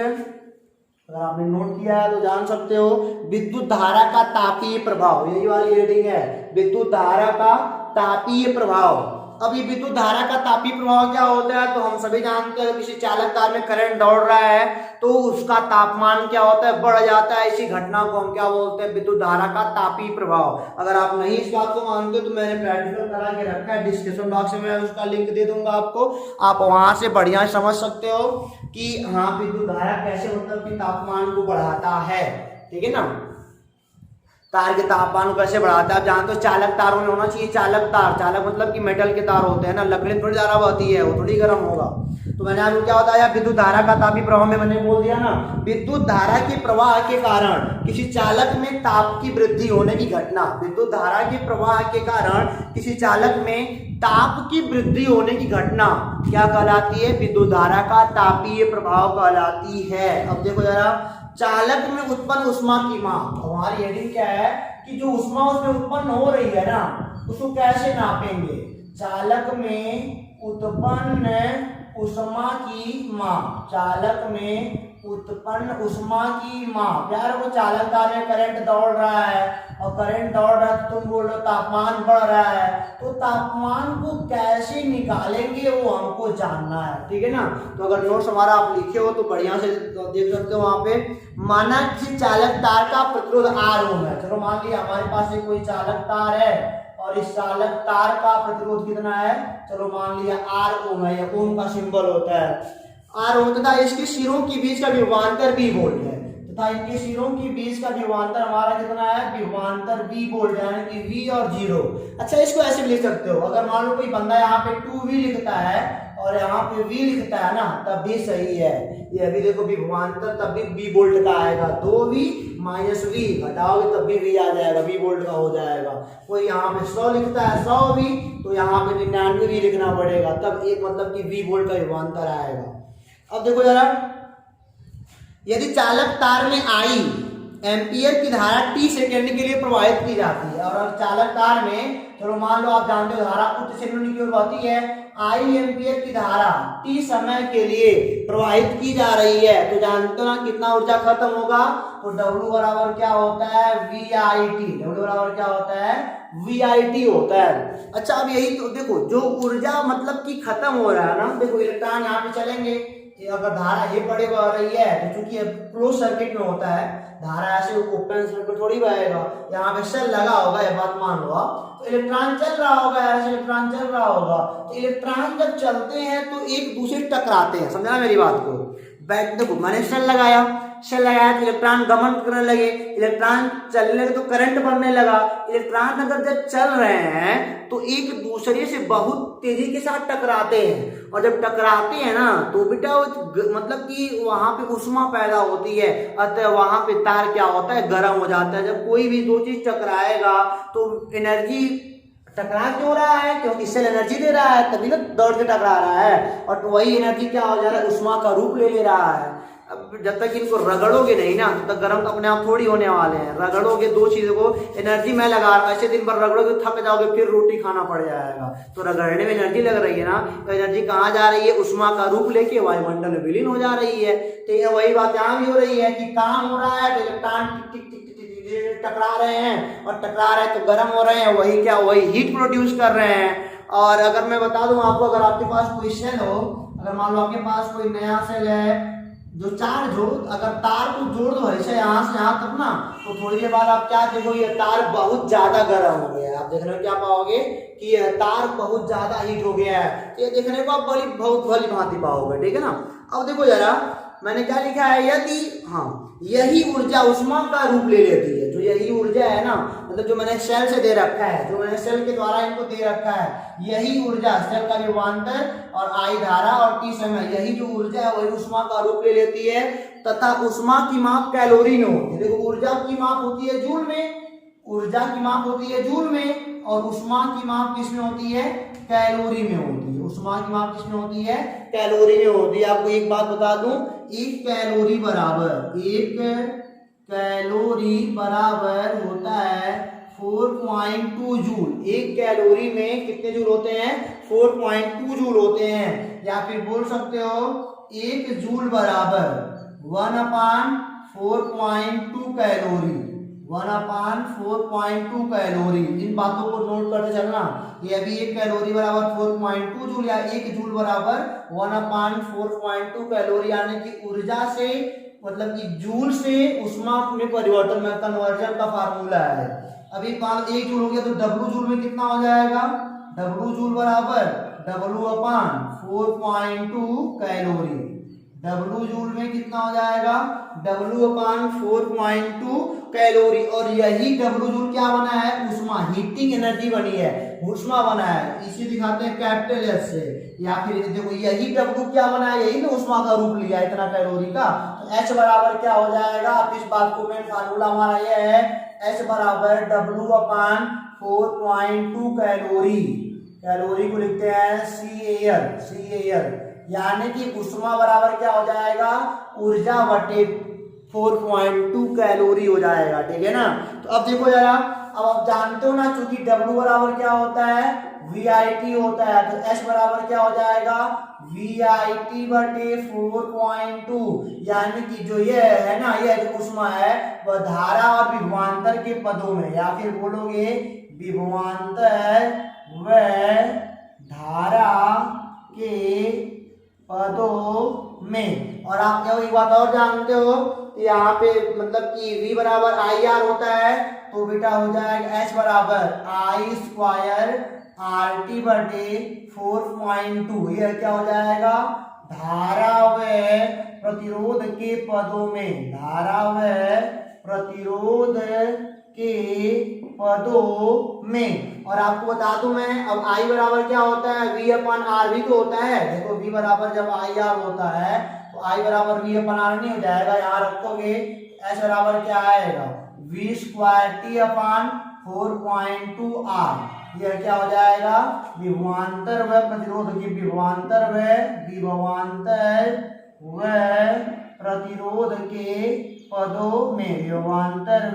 अगर आपने नोट किया है तो जान सकते हो, विद्युत धारा का तापीय प्रभाव। यही वाली हेडिंग है, विद्युत धारा का तापीय प्रभाव। अब ये विद्युत धारा का तापीय प्रभाव क्या होता है तो हम सभी जानते हैं, किसी चालक तार में करंट दौड़ रहा है तो उसका तापमान क्या होता है, बढ़ जाता है। इसी घटना को हम क्या बोलते हैं, विद्युत धारा का तापीय प्रभाव। अगर आप नहीं इस बात को मानते तो मैंने प्रैक्टिकल करा के रखा है, डिस्क्रिप्शन बॉक्स में मैं उसका लिंक दे दूंगा आपको। आप वहां से बढ़िया समझ सकते हो कि हाँ विद्युत धारा कैसे मतलब कि तापमान को बढ़ाता है। ठीक है ना। तार के तापमान को कैसे बढ़ाता है आप जानते हो, चालक तारों में होना चाहिए चालक तार। चालक मतलब कि मेटल के तार होते हैं ना, लकड़ी थोड़ी धारा बहती है, वो थोड़ी गर्म होगा। तो मैंने आपको क्या बताया, विद्युत धारा का तापीय प्रवाह में मैंने बोल दिया ना, विद्युत धारा के प्रवाह के कारण किसी चालक में ताप की वृद्धि होने की घटना, विद्युत धारा के प्रवाह के कारण किसी चालक में ताप की वृद्धि होने की घटना क्या कहलाती है, विद्युत धारा का तापीय प्रभाव कहलाती है। अब देखो जरा, चालक में उत्पन्न ऊष्मा की माप, हमारी हेडिंग क्या है कि जो ऊष्मा उसमें उत्पन्न हो रही है ना, उसको कैसे नापेंगे। चालक में उत्पन्न ऊष्मा की माप, चालक में उत्पन्न ऊष्मा की माप। यार वो चालक तार में करंट दौड़ रहा है और करंट दौड़ रहा है, तुम बोल रहे हो तापमान बढ़ रहा है, तो तापमान को कैसे निकालेंगे वो हमको जानना है, ठीक है ना। तो अगर नोट्स हमारा आप लिखे हो तो बढ़िया से देख सकते हो वहां पे। माना कि चालक तार का प्रतिरोध R ओम है, चलो मान लिया हमारे पास एक कोई चालक तार है और इस चालक तार का प्रतिरोध कितना है, चलो मान लिया R ओम है, या ओम का सिंबल होता है R ओम, तथा इसके सिरों के बीच का विभवांतर V वोल्ट है, तथा इनके सिरों के बीच का विभवांतर हमारा कितना है, विभवांतर V वोल्ट, यानी कि V और 0। अच्छा इसको ऐसे भी लिख सकते हो, अगर मान लो कोई बंदा यहाँ पे 2V लिखता है और यहाँ पे V लिखता है ना, तब भी सही है। ये अभी देखो विभवांतर तब भी V वोल्ट का आएगा, 2V माइनस V घटाओगे तब भी V आ जाएगा, V वोल्ट का हो जाएगा। कोई यहाँ पे 100 लिखता है 100V, तो यहाँ पे 99V लिखना पड़ेगा, तब एक मतलब कि V वोल्ट का विभवांतर आएगा। अब देखो जरा, यदि चालक तार में I एम्पियर की धारा t सेकेंड के लिए प्रवाहित की जाती है, और चालक तार में चलो मान लो आप जानते हो धारा उच्च से निम्न की ओर बहती है, I एम्पियर की धारा t समय के लिए प्रवाहित की जा रही है, तो जानते हो ना कितना ऊर्जा खत्म होगा, तो W बराबर क्या होता है, VIT। W बराबर क्या होता है, VIT होता है। अच्छा अब यही तो देखो, जो ऊर्जा मतलब कि खत्म हो रहा है ना, देखो इलेक्ट्रॉन यहाँ पे चलेंगे, अगर धारा ये बड़े बह रही है तो चूंकि क्लोज सर्किट में होता है, धारा ऐसे ओपन सर्किट थोड़ी बहेगा, यहाँ पे सेल लगा होगा, ये बात मान लो आप, तो इलेक्ट्रॉन चल रहा होगा, ऐसे इलेक्ट्रॉन चल रहा होगा, तो इलेक्ट्रॉन जब चलते हैं तो एक दूसरे टकराते हैं, समझना मेरी बात को। देखो मैंने सेल लगाया तो इलेक्ट्रॉन गमन करने लगे, इलेक्ट्रॉन चलने लगे तो करंट बढ़ने लगा। इलेक्ट्रॉन अगर जब चल रहे हैं तो एक दूसरे से बहुत तेजी के साथ टकराते हैं, और जब टकराते हैं ना तो बेटा मतलब कि वहां पे ऊष्मा पैदा होती है, अतः वहां पे तार क्या होता है, गर्म हो जाता है। जब कोई भी दो चीज टकराएगा तो एनर्जी, टकरा क्यों रहा है, क्योंकि सेल एनर्जी दे रहा है, तभी ना दौड़ के टकरा रहा है, और तो वही एनर्जी क्या हो जा रहा है, ऊष्मा का रूप ले रहा है। अब जब तक इनको रगड़ोगे नहीं ना तब तक गर्म तो अपने आप थोड़ी होने वाले हैं। रगड़ोगे दो चीजों को, एनर्जी मैं लगा रहा हूँ, ऐसे दिन भर रगड़ोगे थक जाओगे, फिर रोटी खाना पड़ जाएगा। तो रगड़ने में एनर्जी लग रही है ना, तो एनर्जी कहाँ जा रही है, ऊष्मा का रूप लेके वायुमंडल में विलीन हो जा रही है। तो ये वही बात यहाँ भी हो रही है कि काम हो रहा है तो इलेक्ट्रॉन टिक टिक टिक टकरा रहे हैं, और टकरा रहे हैं तो गर्म हो रहे हैं, वही क्या, वही हीट प्रोड्यूस कर रहे हैं। और अगर मैं बता दूं आपको, अगर आपके पास कोई सेल हो, अगर मान लो आपके पास कोई नया सेल है जो चार्ज हो, अगर तार को जोड़ दो ऐसे यहाँ से यहाँ तक ना, तो थोड़ी देर बाद आप क्या देखोगे, ये तार बहुत ज्यादा गर्म हो गया है। आप देखने में क्या पाओगे कि यह तार बहुत ज्यादा हीट हो गया है, ये देखने को आप बहुत भली भांति पाओगे, ठीक है ना। अब देखो जरा मैंने क्या लिखा है, यदि यही ऊर्जा ऊष्मा का रूप ले लेती है, जो यही ऊर्जा है ना, मतलब जो मैंने सेल से दे रखा है, जो मैंने सेल के द्वारा इनको दे रखा है, यही ऊर्जा सेल का विभवांतर और I धारा और T समय, यही जो ऊर्जा है वही ऊष्मा का रूप ले लेती है, तथा ऊष्मा की माप कैलोरी में होती है। देखो ऊर्जा की माप होती है जूल में, ऊर्जा की माप होती है जूल में, और ऊष्मा की माप किसमें होती है, कैलोरी में होती है। ऊष्मा की माप किसमें होती है, कैलोरी में होती है। आपको एक बात बता दूं, एक कैलोरी बराबर होता है 4.2 जूल। एक कैलोरी में कितने जूल होते हैं, 4.2 जूल होते हैं। या फिर बोल सकते हो एक जूल बराबर 1/4.2 कैलोरी, 1/4.2 कैलोरी। इन बातों को नोट करते चलना, ये अभी एक कैलोरी बराबर 4.2 जूल या एक जूल बराबर 1/4.2 कैलोरी, यानी कि ऊर्जा से मतलब कि जूल से ऊष्मा में परिवर्तन में कन्वर्जन का फार्मूला है। अभी एक जूल हो गया तो W जूल में कितना हो जाएगा, W जूल बराबर W/4.2 कैलोरी, W जूल में कितना हो जाएगा, W/4.2 कैलोरी। और यही W जूल क्या बना है, ऊष्मा, हीटिंग एनर्जी बनी है, ऊष्मा बना है। इसी दिखाते हैं कैपिटल एस से, या फिर देखो यही W क्या बना है, यही ना ऊष्मा का रूप लिया इतना कैलोरी का। तो H बराबर क्या हो जाएगा, अब इस बात को मेन फार्मूला हमारा ये है, H बराबर W/4.2 कैलोरी। कैलोरी को लिखते हैं CAL, यानी कि ऊष्मा बराबर क्या हो जाएगा, ऊर्जा बटे 4.2 कैलोरी हो जाएगा, ठीक है ना। तो अब देखो जरा, अब आप जानते हो ना, चूंकि W बराबर क्या होता है, VIT होता है, तो H बराबर क्या हो जाएगा, VIT बटे 4.2, यानी कि जो ये है ना, ये जो ऊष्मा है वह धारा और विभवांतर के पदों में, या फिर बोलोगे विभवांतर व धारा के पदों में। और आप क्या एक बात और जानते हो, यहाँ पे मतलब कि V बराबर IR होता है, तो बेटा हो जाएगा H बराबर I² RT बटे 4.2, यह क्या हो जाएगा, धारा व प्रतिरोध के पदों में, धारा व प्रतिरोध के पदों में। और आपको बता दूं मैं, अब I बराबर क्या होता है, V/R भी तो होता है। देखो V बराबर जब IR होता है तो I बराबर V/R नहीं हो जाएगा, यहाँ रखोगे H बराबर क्या आएगा, V²T/4.2R, यह क्या हो जाएगा, विभवांतर व प्रतिरोध की, विभवांतर व प्रतिरोध के पदों में, विभवांतर व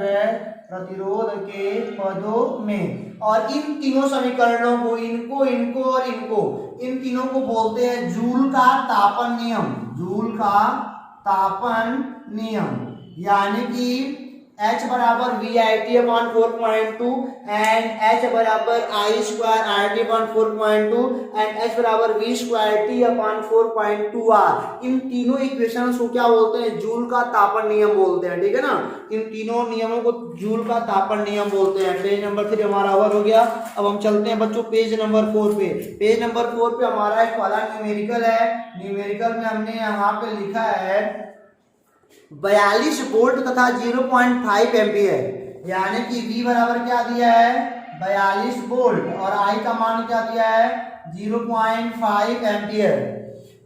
प्रतिरोध के पदों में। और इन तीनों समीकरणों को, इनको और इनको, इन तीनों को बोलते हैं जूल का तापन नियम, जूल का तापन नियम। यानी कि H बराबर VIT/4.2 एंड H बराबर I² RT/4.2 एंड H बराबर V²T/4.2R, इन तीनों इक्वेशंस को क्या बोलते हैं, जूल का तापन नियम बोलते हैं, ठीक है ना। इन तीनों नियमों को जूल का तापन नियम बोलते हैं। पेज नंबर 3 हमारा ओवर हो गया। अब हम चलते हैं बच्चों पेज नंबर 4 पे। पेज नंबर 4 पे हमारा एक वाला न्यूमेरिकल है। न्यूमेरिकल में हमने यहाँ पे लिखा है 42 वोल्ट तथा 0.5 एम्पियर, यानी कि V बराबर क्या दिया है, 42 वोल्ट, और I का मान क्या दिया है, 0.5 एम्पियर।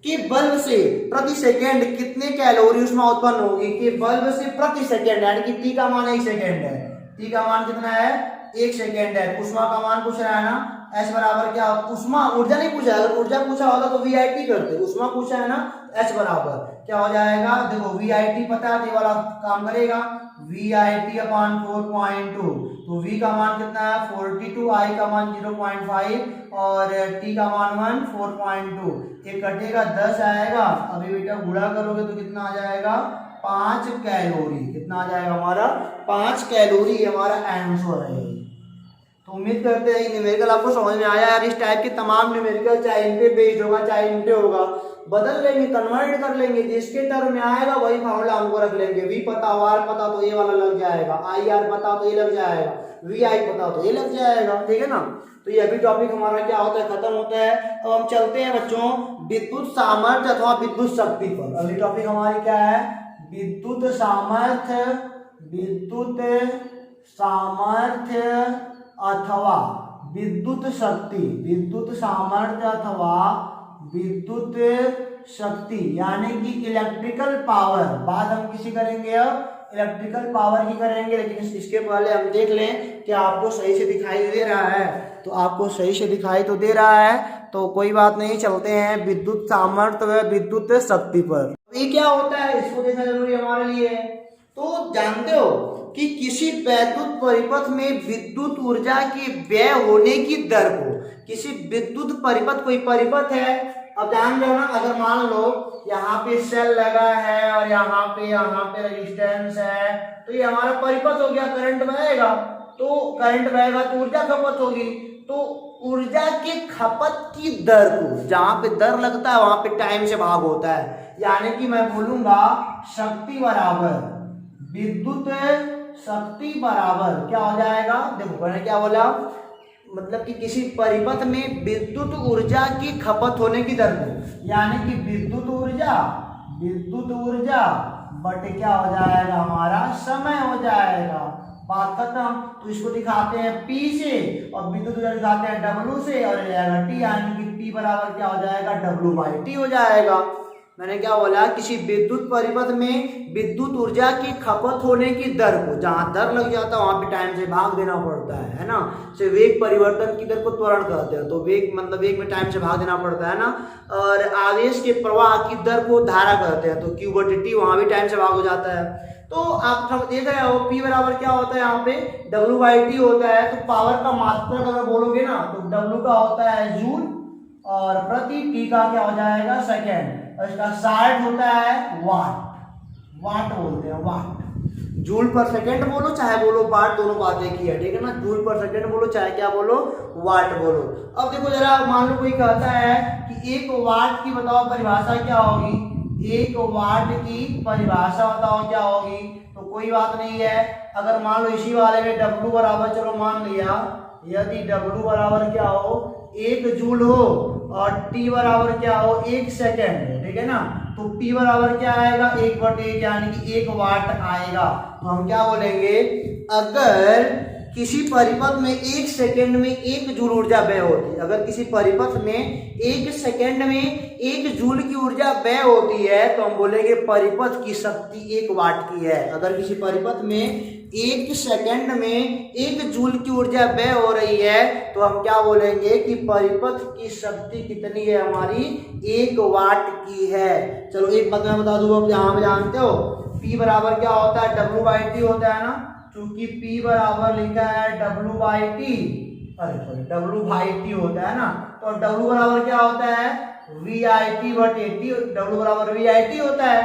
कि बल्ब से प्रति सेकेंड कितने कैलोरी ऊष्मा उत्पन्न होगी, कि बल्ब से प्रति सेकेंड, यानी कि T का मान 1 सेकेंड है, T का मान कितना है, 1 सेकेंड है। ऊष्मा का मान पूछ रहा है ना, H बराबर क्या होता है, ऊष्मा, ऊर्जा नहीं पूछा है, अगर ऊर्जा पूछा होता तो VIT करते, ऊष्मा पूछा है ना, H बराबर क्या हो जाएगा, देखो VIT पता है, ये वाला काम करेगा, VIT/4.2, तो V का मान कितना है 42, I का मान 0.5 और T का मान 4.2, ये कटेगा 10 आएगा। अभी बेटा गुणा करोगे तो कितना आ जाएगा, 5 कैलोरी, कितना आ जाएगा हमारा, 5 कैलोरी हमारा आंसर है। तो उम्मीद करते हैं न्यूमेरिकल आपको समझ में आया यार। इस टाइप के तमाम न्यूमेरिकल चाहे इन पे बेस्ड होगा चाहे इन पे होगा, बदल लेंगे, कन्वर्ट कर लेंगे, जिसके टर्म में आएगा वही फार्मूला हमको रख लेंगे। V पता हो, R पता तो ये वाला लग जाएगा, IR पता तो ये लग जाएगा, VI पता तो ये लग जाएगा, ठीक है ना। तो ये अभी टॉपिक हमारा क्या होता है, खत्म होता है। अब हम चलते हैं बच्चों विद्युत सामर्थ्य अथवा विद्युत शक्ति पर। अगली टॉपिक हमारी क्या है, विद्युत सामर्थ्य, विद्युत सामर्थ्य अथवा विद्युत शक्ति, विद्युत सामर्थ्य अथवा विद्युत शक्ति, यानी कि इलेक्ट्रिकल पावर। बात हम किसी करेंगे, अब इलेक्ट्रिकल पावर की करेंगे, लेकिन इसके पहले हम देख लें कि आपको सही से दिखाई दे रहा है। तो आपको सही से दिखाई तो दे रहा है, तो कोई बात नहीं, चलते हैं विद्युत सामर्थ्य व विद्युत शक्ति पर। ये क्या होता है, इसको देखना जरूरी हमारे लिए। तो जानते हो कि किसी वैद्युत परिपथ में विद्युत ऊर्जा के व्यय होने की दर को, किसी विद्युत परिपथ, कोई परिपथ है, अब जान जाओ ना, अगर मान लो यहाँ पे सेल लगा है और यहाँ पे रेजिस्टेंस है, तो ये हमारा परिपथ हो गया, करंट बहेगा, तो करंट बहेगा तो ऊर्जा खपत होगी। तो ऊर्जा की खपत की दर को, जहां पे दर लगता है वहां पे टाइम से भाग होता है, यानी कि मैं बोलूंगा शक्ति बराबर विद्युत शक्ति बराबर क्या हो जाएगा, देखो मैंने क्या बोला, मतलब कि किसी परिपथ में विद्युत ऊर्जा की खपत होने की दर को, यानी कि विद्युत ऊर्जा विद्युत ऊर्जा बटे क्या हो जाएगा हमारा समय हो जाएगा। बात खत्म। तो इसको दिखाते हैं P से और विद्युत ऊर्जा दिखाते हैं W से और ये आएगा T, यानी कि P बराबर क्या हो जाएगा W/T हो जाएगा। मैंने क्या बोला, किसी विद्युत परिपथ में विद्युत ऊर्जा की खपत होने की दर को, जहां दर लग जाता है वहां पे टाइम से भाग देना पड़ता है ना। से वेग परिवर्तन की दर को त्वरण कहते हैं, तो वेग मतलब वेग में टाइम से भाग देना पड़ता है ना। और आवेश के प्रवाह की दर को धारा कहते हैं, तो Q/T वहां भी टाइम से भाग हो जाता है। तो आप सब देख रहे हो P बराबर क्या होता है यहाँ पे W/T होता है। तो पावर का मात्रक अगर बोलोगे ना तो W का होता है जूल और प्रति T का क्या हो जाएगा सेकेंड, और इसका 60 होता है वाट। वाट बोलते हैं, वाट। जूल पर सेकेंड बोलो चाहे बोलो वाट, दोनों बात एक ही है, ठीक है ना। जूल पर सेकेंड बोलो चाहे क्या बोलो वाट बोलो। अब देखो जरा, मान लो कोई कहता है कि एक वाट की बताओ परिभाषा क्या होगी, एक वाट की परिभाषा बताओ क्या होगी। तो कोई बात नहीं है, अगर मान लो इसी वाले में W बराबर, चलो मान लिया यदि W बराबर क्या हो 1 जूल हो और T बराबर क्या हो 1 सेकेंड, ठीक है ना। तो P बराबर क्या आएगा 1/1, यानी कि 1 वाट आएगा। तो हम क्या बोलेंगे, अगर किसी परिपथ में 1 सेकेंड में 1 जूल ऊर्जा व्यय होती है, अगर किसी परिपथ में 1 सेकेंड में 1 जूल की ऊर्जा व्यय होती है तो हम बोलेंगे परिपथ की शक्ति 1 वाट की है। अगर किसी परिपथ में 1 सेकेंड में 1 जूल की ऊर्जा व्यय हो रही है तो हम क्या बोलेंगे कि परिपथ की शक्ति कितनी है हमारी 1 वाट की है। चलो एक बात मैं बता दूं, आप यहाँ पे जानते हो P बराबर क्या होता है W/T होता है ना। चूंकि P बराबर लिखा है W/T, अरे सॉरी W/T होता है ना, तो W बराबर क्या होता है VIT/T। W बराबर VIT होता है,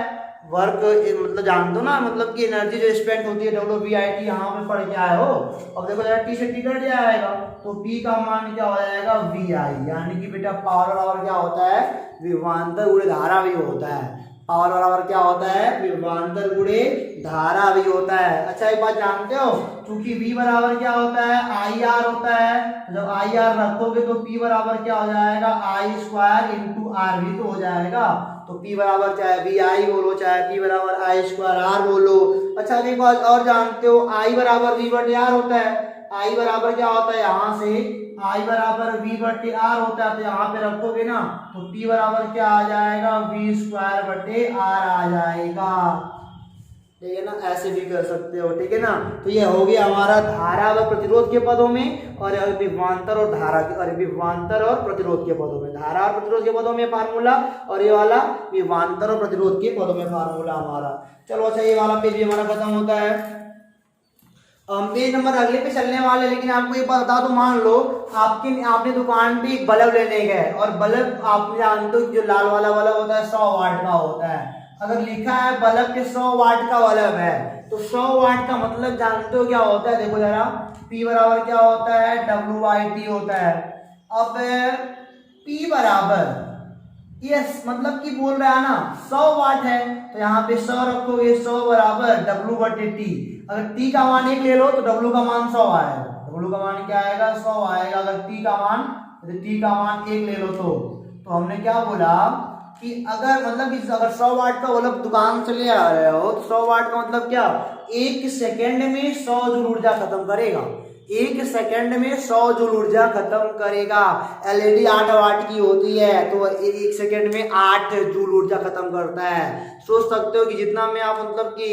वर्क मतलब जानते हो ना, मतलब कि एनर्जी जो स्पेंड होती है WVIT, यहाँ पे पढ़ के आए हो। अब देखो जरा T से T कट जाएगा तो P का मान क्या हो जाएगा VI, यानी कि बेटा पावर बराबर क्या होता है विभवांतर गुणे धारा भी होता है। पावर बराबर क्या होता है विभवांतर गुणे धारा भी होता है। अच्छा एक बात जानते हो, क्योंकि V बराबर क्या होता है IR होता है, जब IR रखोगे तो P बराबर क्या हो जाएगा I² × R भी तो हो जाएगा। तो P बराबर चाहे VI बोलो चाहे P बराबर I² R बोलो। अच्छा एक बात और जानते हो, I बराबर V/R होता है। I बराबर क्या होता है, यहाँ से I बराबर V/R होता है, तो यहाँ पे रखोगे ना तो P बराबर क्या आ जाएगा V² R आ जाएगा, ठीक है ना। ऐसे भी कर सकते हो, ठीक है ना। तो ये हो गया हमारा धारा व प्रतिरोध के पदों में, और विभवांतर और धारा के, और विभवांतर और प्रतिरोध के पदों में, धारा और प्रतिरोध के पदों में फार्मूला, और ये वाला विभवांतर और प्रतिरोध के पदों में फार्मूला हमारा। चलो अच्छा ये वाला पेज भी हमारा खत्म होता है। पेज नंबर अगले पे चलने वाले, लेकिन आपको एक बात बता दो, मान लो आपने दुकान पे एक बल्ब लेने गए और बल्ब आप जानते हो जो लाल वाला बल्ब होता है 100 वाट का होता है। अगर लिखा है बल्ब के 100 वाट का बल्ब है तो 100 वाट का मतलब जानते हो क्या होता है, देखो जरा P बराबर क्या होता है W/T होता है। अब P बराबर यस मतलब कि बोल रहा है ना 100 वाट है, तो यहाँ पे 100 रखोगे, 100 बराबर W/T। अगर T का मान 1 ले लो तो W का मान 100 आएगा, W का मान क्या आएगा 100 आएगा। अगर T का मान 1 ले लो तो हमने क्या बोला कि अगर मतलब कि अगर 100 वाट का बल्ब दुकान से ले आ रहे हो तो 100 वाट का मतलब क्या 1 सेकेंड में 100 जूल ऊर्जा खत्म करेगा, 1 सेकेंड में 100 जूल ऊर्जा खत्म करेगा। एलईडी 8 वाट की होती है तो 1 सेकेंड में 8 जूल ऊर्जा खत्म करता है। सोच सकते हो कि जितना में आप मतलब कि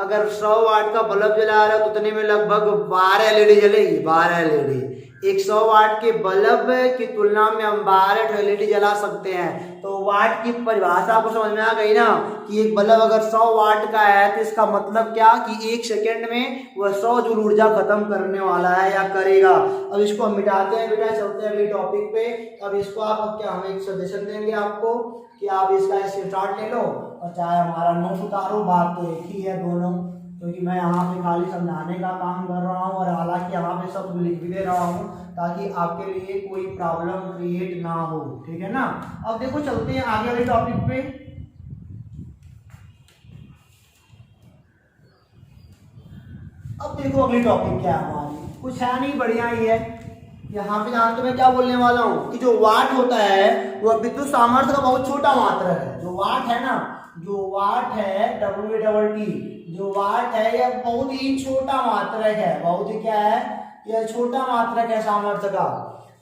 अगर 100 वाट का बल्ब जला रहे हो तो उतने में लगभग 12 एलईडी जलेगी, 12 एलईडी। 100 वाट के बल्ब की तुलना में हम 12 एलईडी जला सकते हैं। तो वाट की परिभाषा आपको समझ में आ गई ना कि एक बल्ब अगर 100 वाट का है तो इसका मतलब क्या कि 1 सेकेंड में वह 100 जूल ऊर्जा खत्म करने वाला है या करेगा। अब इसको हम मिटाते हैं बेटा, चलते हैं अगले टॉपिक पे। अब इसको आप क्या हम एक सजेशन देंगे आपको कि आप इसका स्क्रीनशॉट ले लो और चाहे हमारा नोट उतारो, बात तो एक ही है दोनों, क्योंकि मैं यहाँ पे खाली समझाने का काम कर रहा हूँ और हालांकि यहाँ पे सब लिख भी दे रहा हूँ ताकि आपके लिए कोई प्रॉब्लम क्रिएट ना हो, ठीक है ना। अब देखो चलते हैं आगे वाले टॉपिक पे। अब देखो अगली टॉपिक क्या है हमारी, कुछ है नहीं, बढ़िया ही है। यहाँ पे जानते मैं क्या बोलने वाला हूँ कि जो वाट होता है वह विद्युत सामर्थ्य का बहुत छोटा मात्रा है। जो वाट है ना, जो वाट है WATT, जो वाट है यह बहुत ही छोटा मात्रक है, बहुत ही क्या है, यह छोटा मात्रक है सामर्थ्य का।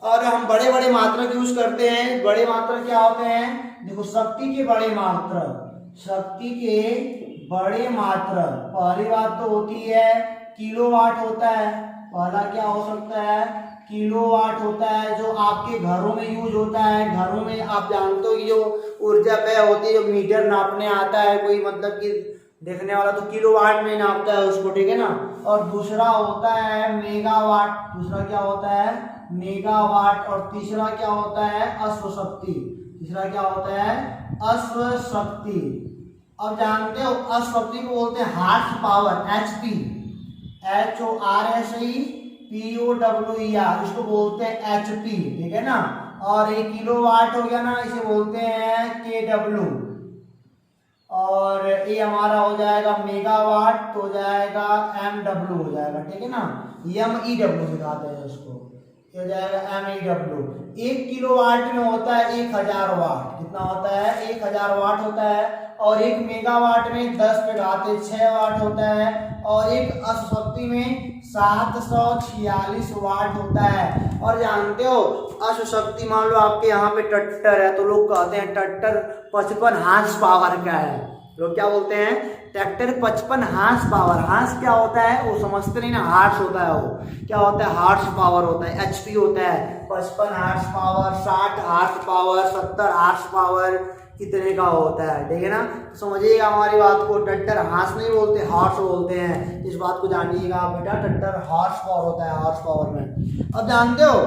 और हम बड़े बड़े मात्रक यूज करते हैं। बड़े मात्रक क्या होते हैं, देखो शक्ति के बड़े मात्रक, शक्ति के बड़े मात्रक, पहली बात तो होती है किलोवाट होता है। पहला क्या हो सकता है, किलोवाट होता है, जो आपके घरों में यूज होता है। घरों में आप जानते हो कि जो ऊर्जा व्यय होती है, जो मीटर नापने आता है कोई, मतलब कि देखने वाला तो किलोवाट में नापता है उसको, ठीक है ना। और दूसरा होता है मेगावाट, दूसरा क्या होता है, मेगावाट। और तीसरा क्या होता है, अश्वशक्ति, तीसरा क्या होता है, अश्वशक्ति। अब जानते हो अश्वशक्ति को बोलते हैं horse power, HP, HORSE POWER, इसको बोलते हैं HP, ठीक है ना। और ये किलोवाट हो गया ना, इसे बोलते हैं KW। और ये हमारा हो जाएगा मेगावाट, तो हो जाएगा MW हो जाएगा, ठीक है ना। MEW दिखाते हैं उसको, ये हो जाएगा MEW। 1 किलोवाट में होता है 1000 वाट, कितना होता है, 1000 वाट होता है। और 1 मेगावाट में 10 पे घाते 6 वाट होता है। और एक अश्वशक्ति में 746 वाट होता है। और जानते हो अश्वशक्ति, मान लो आपके यहाँ पे ट्रैक्टर है तो लोग कहते हैं ट्रैक्टर 55 हार्स पावर का है। लोग क्या बोलते हैं, ट्रैक्टर 55 हार्स पावर। हार्स क्या होता है वो समझते नहीं ना, हार्स होता है वो क्या होता है, हार्स पावर होता है, HP होता है। 55 horse power, 60 horse power, 70 horse power, कितने का होता है, ठीक है ना। तो समझिएगा हमारी बात को, ट्रैक्टर हार्स नहीं बोलते, हॉर्स बोलते हैं। इस बात को जानिएगा आप बेटा, ट्रैक्टर हॉर्स पावर होता है, हॉर्स पावर में। अब जानते हो,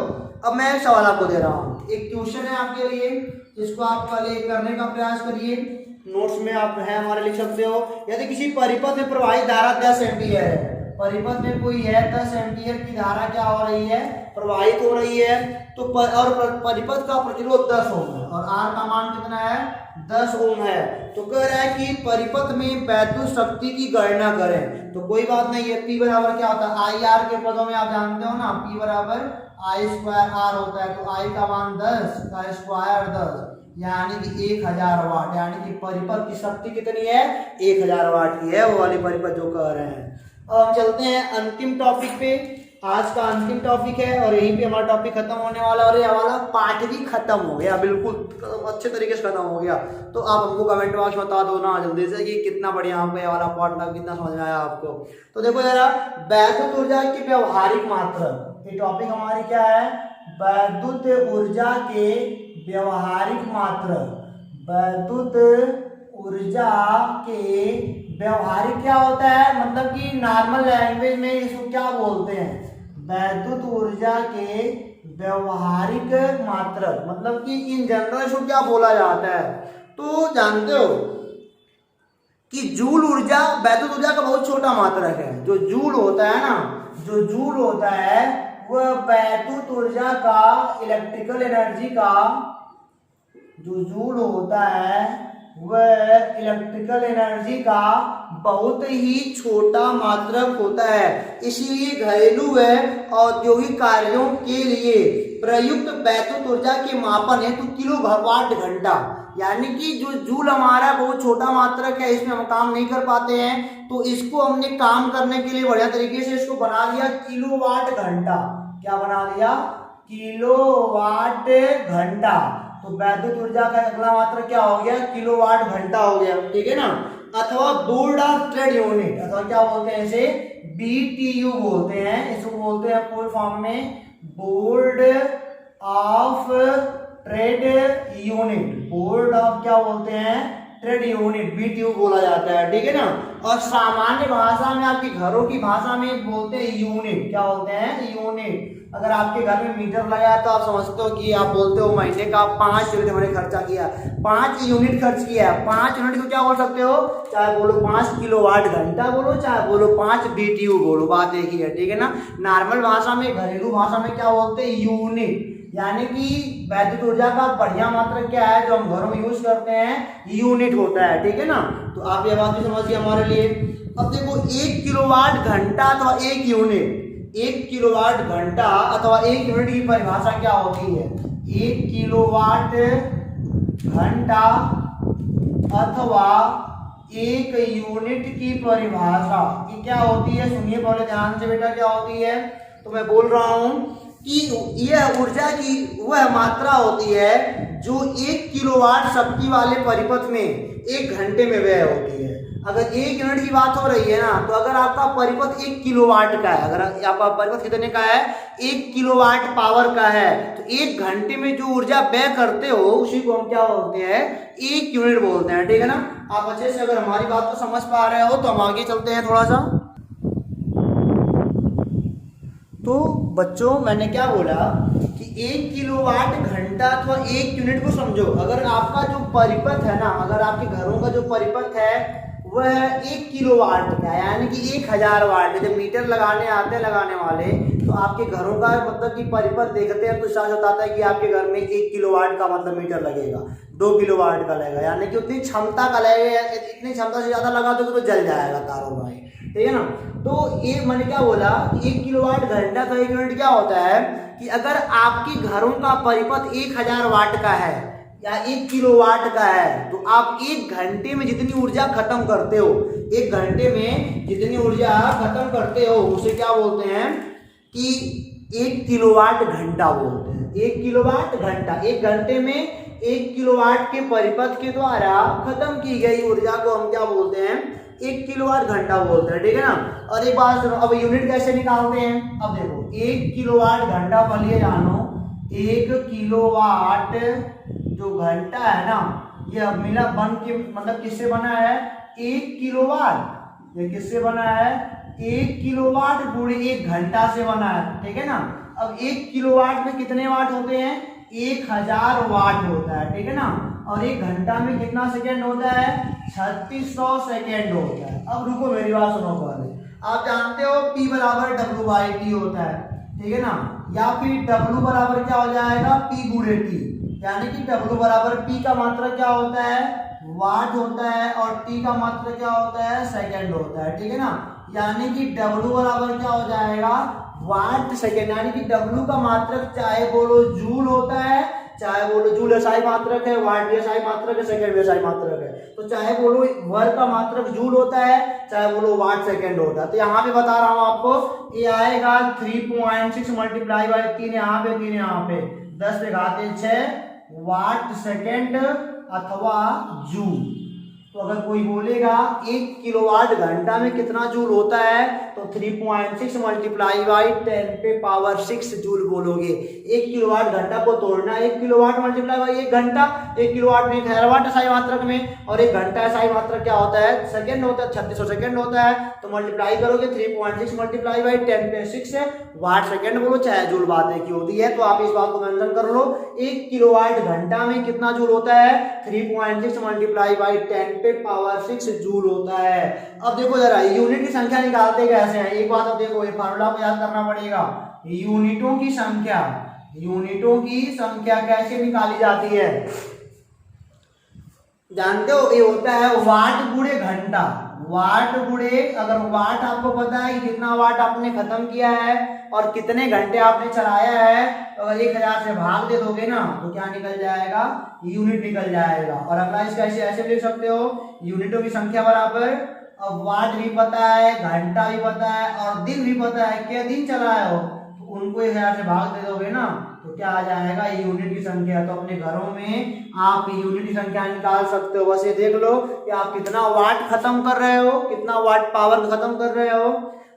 अब मैं एक सवाल आपको दे रहा हूँ, एक क्वेश्चन है आपके लिए, इसको आप पहले करने का प्रयास करिए। नोट्स में आप है हमारे लिख सकते हो। यदि किसी परिपथ में प्रवाहित धारा 10 एम्पीयर है, परिपथ में कोई है 10 एम्पीयर की धारा क्या हो रही है, प्रवाहित हो रही है, तो और परिपथ का प्रतिरोध 10 ओम है और R का मान कितना है, 10 ओम है। तो कह रहा है कि परिपथ में वैद्युत शक्ति की गणना करें। तो कोई बात नहीं है, P बराबर क्या होता है, IR के पदों में आप जानते हो ना, P बराबर I²R होता है। तो I का मान 10 का स्क्वायर 10, यानी कि 1000 वाट, यानी कि परिपथ की शक्ति कितनी है, 1000 वाट की है वो वाली परिपथ जो कह रहे हैं। अब चलते हैं अंतिम टॉपिक पे, आज का अंतिम टॉपिक है और यहीं पे हमारा टॉपिक खत्म होने वाला है। और ये वाला पार्ट भी खत्म हो गया, बिल्कुल अच्छे तरीके से खत्म हो गया। तो आप हमको कमेंट बॉक्स में बता दो ना जल्दी से कि कितना बढ़िया आपको ये वाला पार्ट लगा, कितना समझ में आया आपको। तो देखो जरा, वैद्युत ऊर्जा की व्यवहारिक मात्रा, ये टॉपिक हमारी क्या है, वैद्युत ऊर्जा के व्यवहारिक मात्रा। वैद्युत ऊर्जा के व्यवहारिक क्या होता है, मतलब कि नॉर्मल लैंग्वेज में इसको क्या बोलते हैं, वैद्युत ऊर्जा के व्यवहारिक मात्रक, मतलब कि इन जनरल इसको क्या बोला जाता है। तो जानते हो कि जूल ऊर्जा वैद्युत ऊर्जा का बहुत छोटा मात्रक है। जो जूल होता है ना, जो जूल होता है वह वैद्युत ऊर्जा का, इलेक्ट्रिकल एनर्जी का, जो जूल होता है वह इलेक्ट्रिकल एनर्जी का बहुत ही छोटा मात्रक होता है। इसलिए घरेलू व औद्योगिक कार्यों के लिए प्रयुक्त वैद्युत ऊर्जा के मापन है तो किलोवाट घंटा, यानी कि जो जूल हमारा बहुत छोटा मात्रक है, इसमें हम काम नहीं कर पाते हैं, तो इसको हमने काम करने के लिए बढ़िया तरीके से इसको बना लिया किलोवाट घंटा। क्या बना लिया, किलोवाट घंटा। तो वैद्युत ऊर्जा का अगला मात्रक क्या हो गया, किलोवाट घंटा हो गया, ठीक है ना। अथवा बोर्ड ऑफ ट्रेड यूनिट, अथवा क्या बोलते हैं इसे, BTU बोलते हैं, इसको बोलते हैं फुल फॉर्म में board of trade unit. Board of क्या बोलते हैं, ट्रेड यूनिट, BTU बोला जाता है, ठीक है ना। और सामान्य भाषा में, आपके घरों की भाषा में बोलते हैं यूनिट। क्या बोलते हैं, यूनिट। अगर आपके घर में मीटर लगा है तो आप समझते हो कि आप बोलते हो महीने का 5 यूनिट मैंने खर्चा किया, 5 यूनिट खर्च किया है। 5 यूनिट को क्या बोल सकते हो, चाहे बोलो 5 किलोवाट घंटा बोलो, चाहे बोलो 5 BTU बोलो, बात एक ही है, ठीक है ना। नॉर्मल भाषा में, घरेलू भाषा में क्या बोलते हैं, यूनिट। यानी कि वैद्युत ऊर्जा का बढ़िया मात्रक क्या है जो हम घरों में यूज करते हैं, यूनिट होता है, ठीक है ना। तो आप ये बात भी समझिए हमारे लिए। अब देखो 1 किलोवाट घंटा अथवा 1 यूनिट, 1 किलोवाट घंटा अथवा 1 यूनिट की परिभाषा क्या होती है? 1 किलोवाट घंटा अथवा 1 यूनिट की परिभाषा ये क्या होती है? सुनिए पहले ध्यान से बेटा, क्या होती है? तो मैं बोल रहा हूं कि यह ऊर्जा की वह मात्रा होती है जो 1 किलोवाट शक्ति वाले परिपथ में 1 घंटे में व्यय होती है। अगर 1 यूनिट की बात हो रही है ना, तो अगर आपका परिपथ 1 किलोवाट का है, अगर आपका परिपथ कितने का है? 1 किलोवाट पावर का है, तो 1 घंटे में जो ऊर्जा व्यय करते हो उसी को हम क्या बोलते हैं? 1 यूनिट बोलते हैं। ठीक है ना? आप अच्छे से अगर हमारी बात को समझ पा रहे हो तो हम आगे चलते हैं थोड़ा सा। तो बच्चों मैंने क्या बोला कि 1 किलोवाट घंटा अथवा 1 यूनिट को समझो। अगर आपका जो परिपथ है ना, अगर आपके घरों का जो परिपथ है वह 1 किलोवाट का है, यानी कि 1000 वाट। जब मीटर लगाने आते हैं लगाने वाले, तो आपके घरों का मतलब कि परिपथ देखते हैं तो साफ बताता है कि आपके घर में 1 किलोवाट का मतलब मीटर लगेगा, 2 किलोवाट का लगेगा, यानी कि उतनी क्षमता का लगेगा। इतनी क्षमता से ज्यादा लगा दो तो जल जाएगा तारों भाई। ठीक है ना? तो ये मैंने क्या बोला, 1 किलोवाट घंटा तो 1 यूनिट क्या होता है कि अगर आपके घरों का परिपथ 1000 वाट का है या 1 किलोवाट का है, तो आप 1 घंटे में जितनी ऊर्जा खत्म करते हो, 1 घंटे में जितनी ऊर्जा खत्म करते हो उसे क्या बोलते हैं कि 1 किलोवाट घंटा बोलते हैं। 1 किलोवाट घंटा, 1 घंटे में 1 किलोवाट के परिपथ के द्वारा खत्म की गई ऊर्जा को हम क्या बोलते हैं? 1 किलोवाट घंटा बोलते हैं। ठीक है ना? और एक बात सुनो, अब यूनिट कैसे निकालते हैं? अब देखो 1 किलोवाट घंटा पहले जानो, 1 किलोवाट जो घंटा है ना, ये मिला बन के मतलब किससे बना है? 1 किलोवाट। ये किससे बना है? 1 किलोवाट गुणे 1 घंटा से बना है। ठीक है ना? अब 1 किलोवाट में कितने वाट होते हैं? 1000 वाट होता है। ठीक है ना? और 1 घंटा में कितना सेकेंड होता है? 3600 सेकेंड होता है। अब रुको मेरी बात सुनो पहले। आप जानते हो P बराबर W/T होता है। ठीक है ना? या फिर W बराबर क्या हो जाएगा? P गुणे T, यानी कि W बराबर P का मात्रक क्या होता है? वाट होता है, और T का मात्रक क्या होता है? सेकेंड होता है। ठीक है ना? यानी कि W बराबर क्या हो जाएगा? वाट सेकेंड, यानी कि W का मात्रक चाहे बोलो जूल होता है, चाहे बोलो जूल एसआई मात्रक है, वाट भी एसआई मात्रक है, सेकेंड भी एसआई मात्रक है। तो चाहे बोलो वर्ग का मात्रक जूल होता है, चाहे बोलो वाट सेकेंड होता है। तो यहाँ पे बता रहा हूँ आपको, ये आएगा 3.6 मल्टीप्लाई बाय 3 यहाँ पे, 3 यहाँ पे, 10 पे घाते 6 वाट सेकेंड अथवा जूल। तो अगर कोई बोलेगा 1 किलोवाट घंटा में कितना जूल होता है, तो 3.6 मल्टीप्लाई बाई 10 पे पावर 6 जूल बोलोगे। 1 किलोवाट घंटा को तोड़ना, 1 किलोवाट मल्टीप्लाई बाई 1 घंटा, 1 किलोवाट में 1000 वाट एसआई मात्रक में, और 1 घंटा एसआई मात्रक क्या होता है? सेकंड होता है, 3600 सेकंड होता है। तो मल्टीप्लाई करोगे 3.6 मल्टीप्लाई बाई 10 पे 6 है, वाट सेकंड बोलो चाहे जूल बात है की होती है। तो आप इस बात को मेंशन कर लो, 1 किलोवाट घंटा में कितना जूल होता है? 3.6 मल्टीप्लाई बाई 10 पे पावर 6 जूल होता है। अब देखो जरा यूनिट की संख्या निकालते कैसे हैं, एक बात अब देखो, ये फार्मूला को याद करना पड़ेगा। यूनिटों की संख्या, यूनिटों की संख्या कैसे निकाली जाती है? जानते हो, ये होता है वाट गुणे घंटा। वाट गुणे, अगर वाट आपको पता है कि कितना वाट आपने खत्म किया है और कितने घंटे आपने चलाया है, तो अगर 1000 से भाग दे दोगे ना, तो क्या निकल जाएगा? यूनिट निकल जाएगा। और अगला इसका ऐसे लिख सकते हो, यूनिटों की संख्या बराबर, अब वाट भी पता है, घंटा भी पता है, और दिन भी पता है, क्या दिन चलाए हो, तो उनको 1000 से भाग दे दोगे ना, तो क्या आ जाएगा? यूनिट की संख्या। तो अपने घरों में आप यूनिट की संख्या निकाल सकते हो। बस ये देख लो कि आप कितना वाट खत्म कर रहे हो, कितना वाट पावर खत्म कर रहे हो।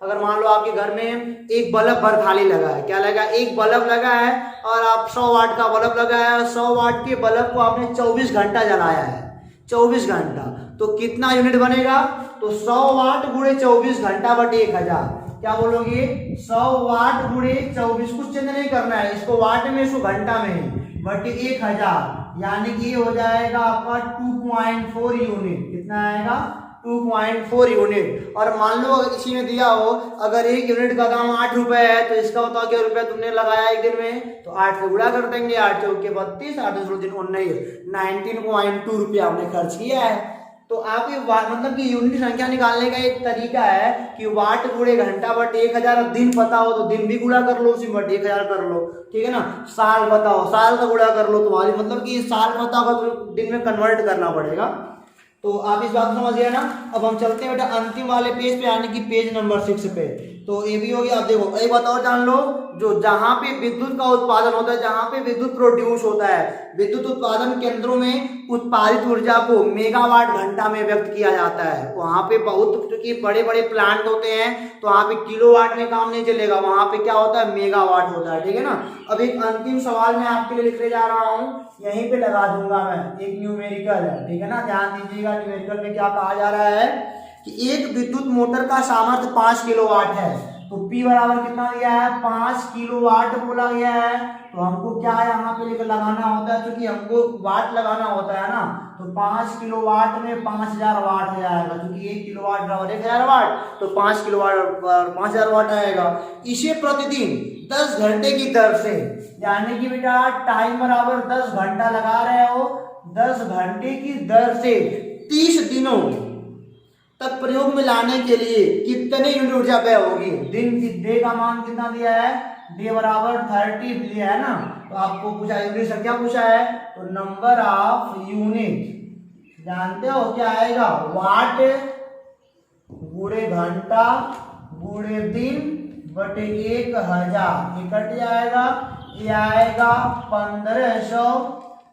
अगर मान लो आपके घर में एक बल्ब भर खाली लगा है, क्या लगा? एक बल्ब लगा है, और आप 100 वाट का बल्ब लगाया है, 100 वाट के बल्ब को आपने 24 घंटा जलाया है, 24 घंटा, तो कितना यूनिट बनेगा? तो 100 वाट गुणे 24 घंटा बटे 1000। क्या बोलोगे? 100 वाट गुणे 24, कुछ चेंज नहीं करना है, इसको वाट में, इसको घंटा में, बटे 1000, यानी कि ये हो जाएगा आपका 2.4 यूनिट। कितना आएगा? 2.4 यूनिट। और मान लो अगर किसी ने दिया हो, अगर 1 यूनिट का दाम 8 रुपए है, तो इसका बताओ क्या रुपया तुमने लगाया एक दिन में, तो 8 से गुणा कर देंगे, 8 चौके 32, 8 19, 19.2 रुपया हमने खर्च किया है। तो आप ये मतलब कि यूनिट संख्या निकालने का एक तरीका है कि वाट गुणे घंटा बट 1000, दिन पता हो तो दिन भी गुणा कर लो, उसी बट 1000 कर लो, ठीक है ना। साल पता हो, साल का गुणा कर लो तुम्हारी, मतलब कि साल पता होगा तो दिन में कन्वर्ट करना पड़ेगा। तो आप इस बात को समझ गए ना। अब हम चलते हैं बेटा अंतिम वाले पेज पे, यानी कि पेज नंबर 6 पे। तो ये भी हो गया। अब देखो एक बात और जान लो, जो जहां पे विद्युत का उत्पादन होता है, जहां पे विद्युत प्रोड्यूस होता है, विद्युत उत्पादन केंद्रों में उत्पादित ऊर्जा को मेगावाट घंटा में व्यक्त किया जाता है। वहां पे बहुत, क्योंकि बड़े बड़े प्लांट होते हैं तो वहां पे किलोवाट में काम नहीं चलेगा, वहां पे क्या होता है, मेगावाट होता है, ठीक है ना। अब एक अंतिम सवाल मैं आपके लिए लिखने जा रहा हूं, यहीं पे लगा दूंगा मैं, एक न्यूमेरिकल है, ठीक है ना। ध्यान दीजिएगा, न्यूमेरिकल में क्या कहा जा रहा है कि एक विद्युत मोटर का सामर्थ्य 5 किलोवाट है, तो P बराबर कितना दिया है, 5 किलोवाट बोला गया है। तो हमको क्या है यहाँ पे लेकर लगाना होता है, क्योंकि हमको वाट लगाना होता है ना, तो 5 किलोवाट में 5000 वाट हो जाएगा, क्योंकि 1 किलोवाट बराबर 1000 वाट, तो 5 किलोवाट 5000 वाट आएगा। इसे प्रतिदिन 10 घंटे की दर से, यानी कि बेटा टाइम बराबर 10 घंटा लगा रहे हो, 10 घंटे की दर से 30 दिनों तक प्रयोग में लाने के लिए कितने यूनिट ऊर्जा व्यय होगी। दिन की डे का मान कितना दिया है, डे बराबर 30 दिया है ना। तो आपको पूछा यूनिट संख्या पूछा है, तो नंबर ऑफ यूनिट जानते हो क्या आएगा, वाट गुणे घंटा गुणे दिन बटे 1000, ये कट जाएगा, ये आएगा 1500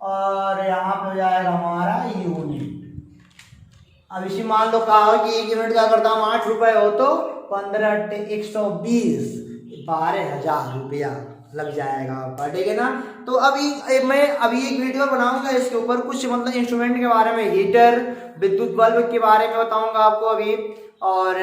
और यहाँ पे हो जाएगा हमारा यूनिट। अब इसी मान लो कहा कि 1 यूनिट का करता हूँ 8 रुपए हो, तो 15 × 120 12,000 रुपया लग जाएगा आपका, ठीक है ना। तो अभी मैं एक वीडियो बनाऊंगा इसके ऊपर, कुछ मतलब इंस्ट्रूमेंट के बारे में, हीटर, विद्युत बल्ब के बारे में बताऊंगा आपको अभी, और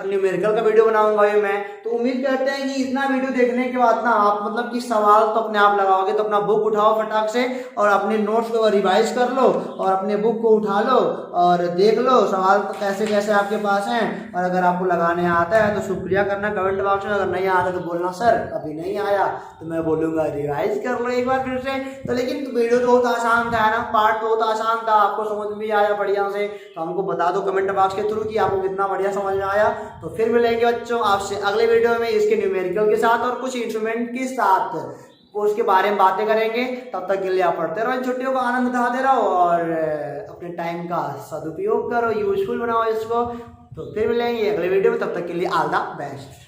न्यूमेरिकल का वीडियो बनाऊंगा ये मैं। तो उम्मीद करते हैं कि इतना वीडियो देखने के बाद ना आप मतलब कि सवाल तो अपने आप लगाओगे, तो अपना बुक उठाओ फटाक से और अपने नोट्स को रिवाइज कर लो, और अपने बुक को उठा लो और देख लो सवाल तो कैसे कैसे आपके पास हैं। और अगर आपको लगाने आता है तो शुक्रिया करना कमेंट बॉक्स में, अगर नहीं आता तो बोलना सर अभी नहीं आया, तो मैं बोलूँगा रिवाइज कर लो एक बार फिर से। तो लेकिन वीडियो तो बहुत आसान था ना, पार्ट तो बहुत आसान था, आपको समझ में आया बढ़िया से, तो हमको बता दो कमेंट बॉक्स के थ्रू कि आपको कितना बढ़िया समझ में आया। तो फिर मिलेंगे बच्चों आपसे अगले वीडियो में इसके न्यूमेरिकल के साथ और कुछ इंस्ट्रूमेंट के साथ, वो उसके बारे में बातें करेंगे। तब तक के लिए आप पढ़ते रहो, छुट्टियों का आनंद उठाते रहो और अपने टाइम का सदुपयोग करो, यूजफुल बनाओ इसको। तो फिर मिलेंगे अगले वीडियो में, तब तक के लिए ऑल द बेस्ट।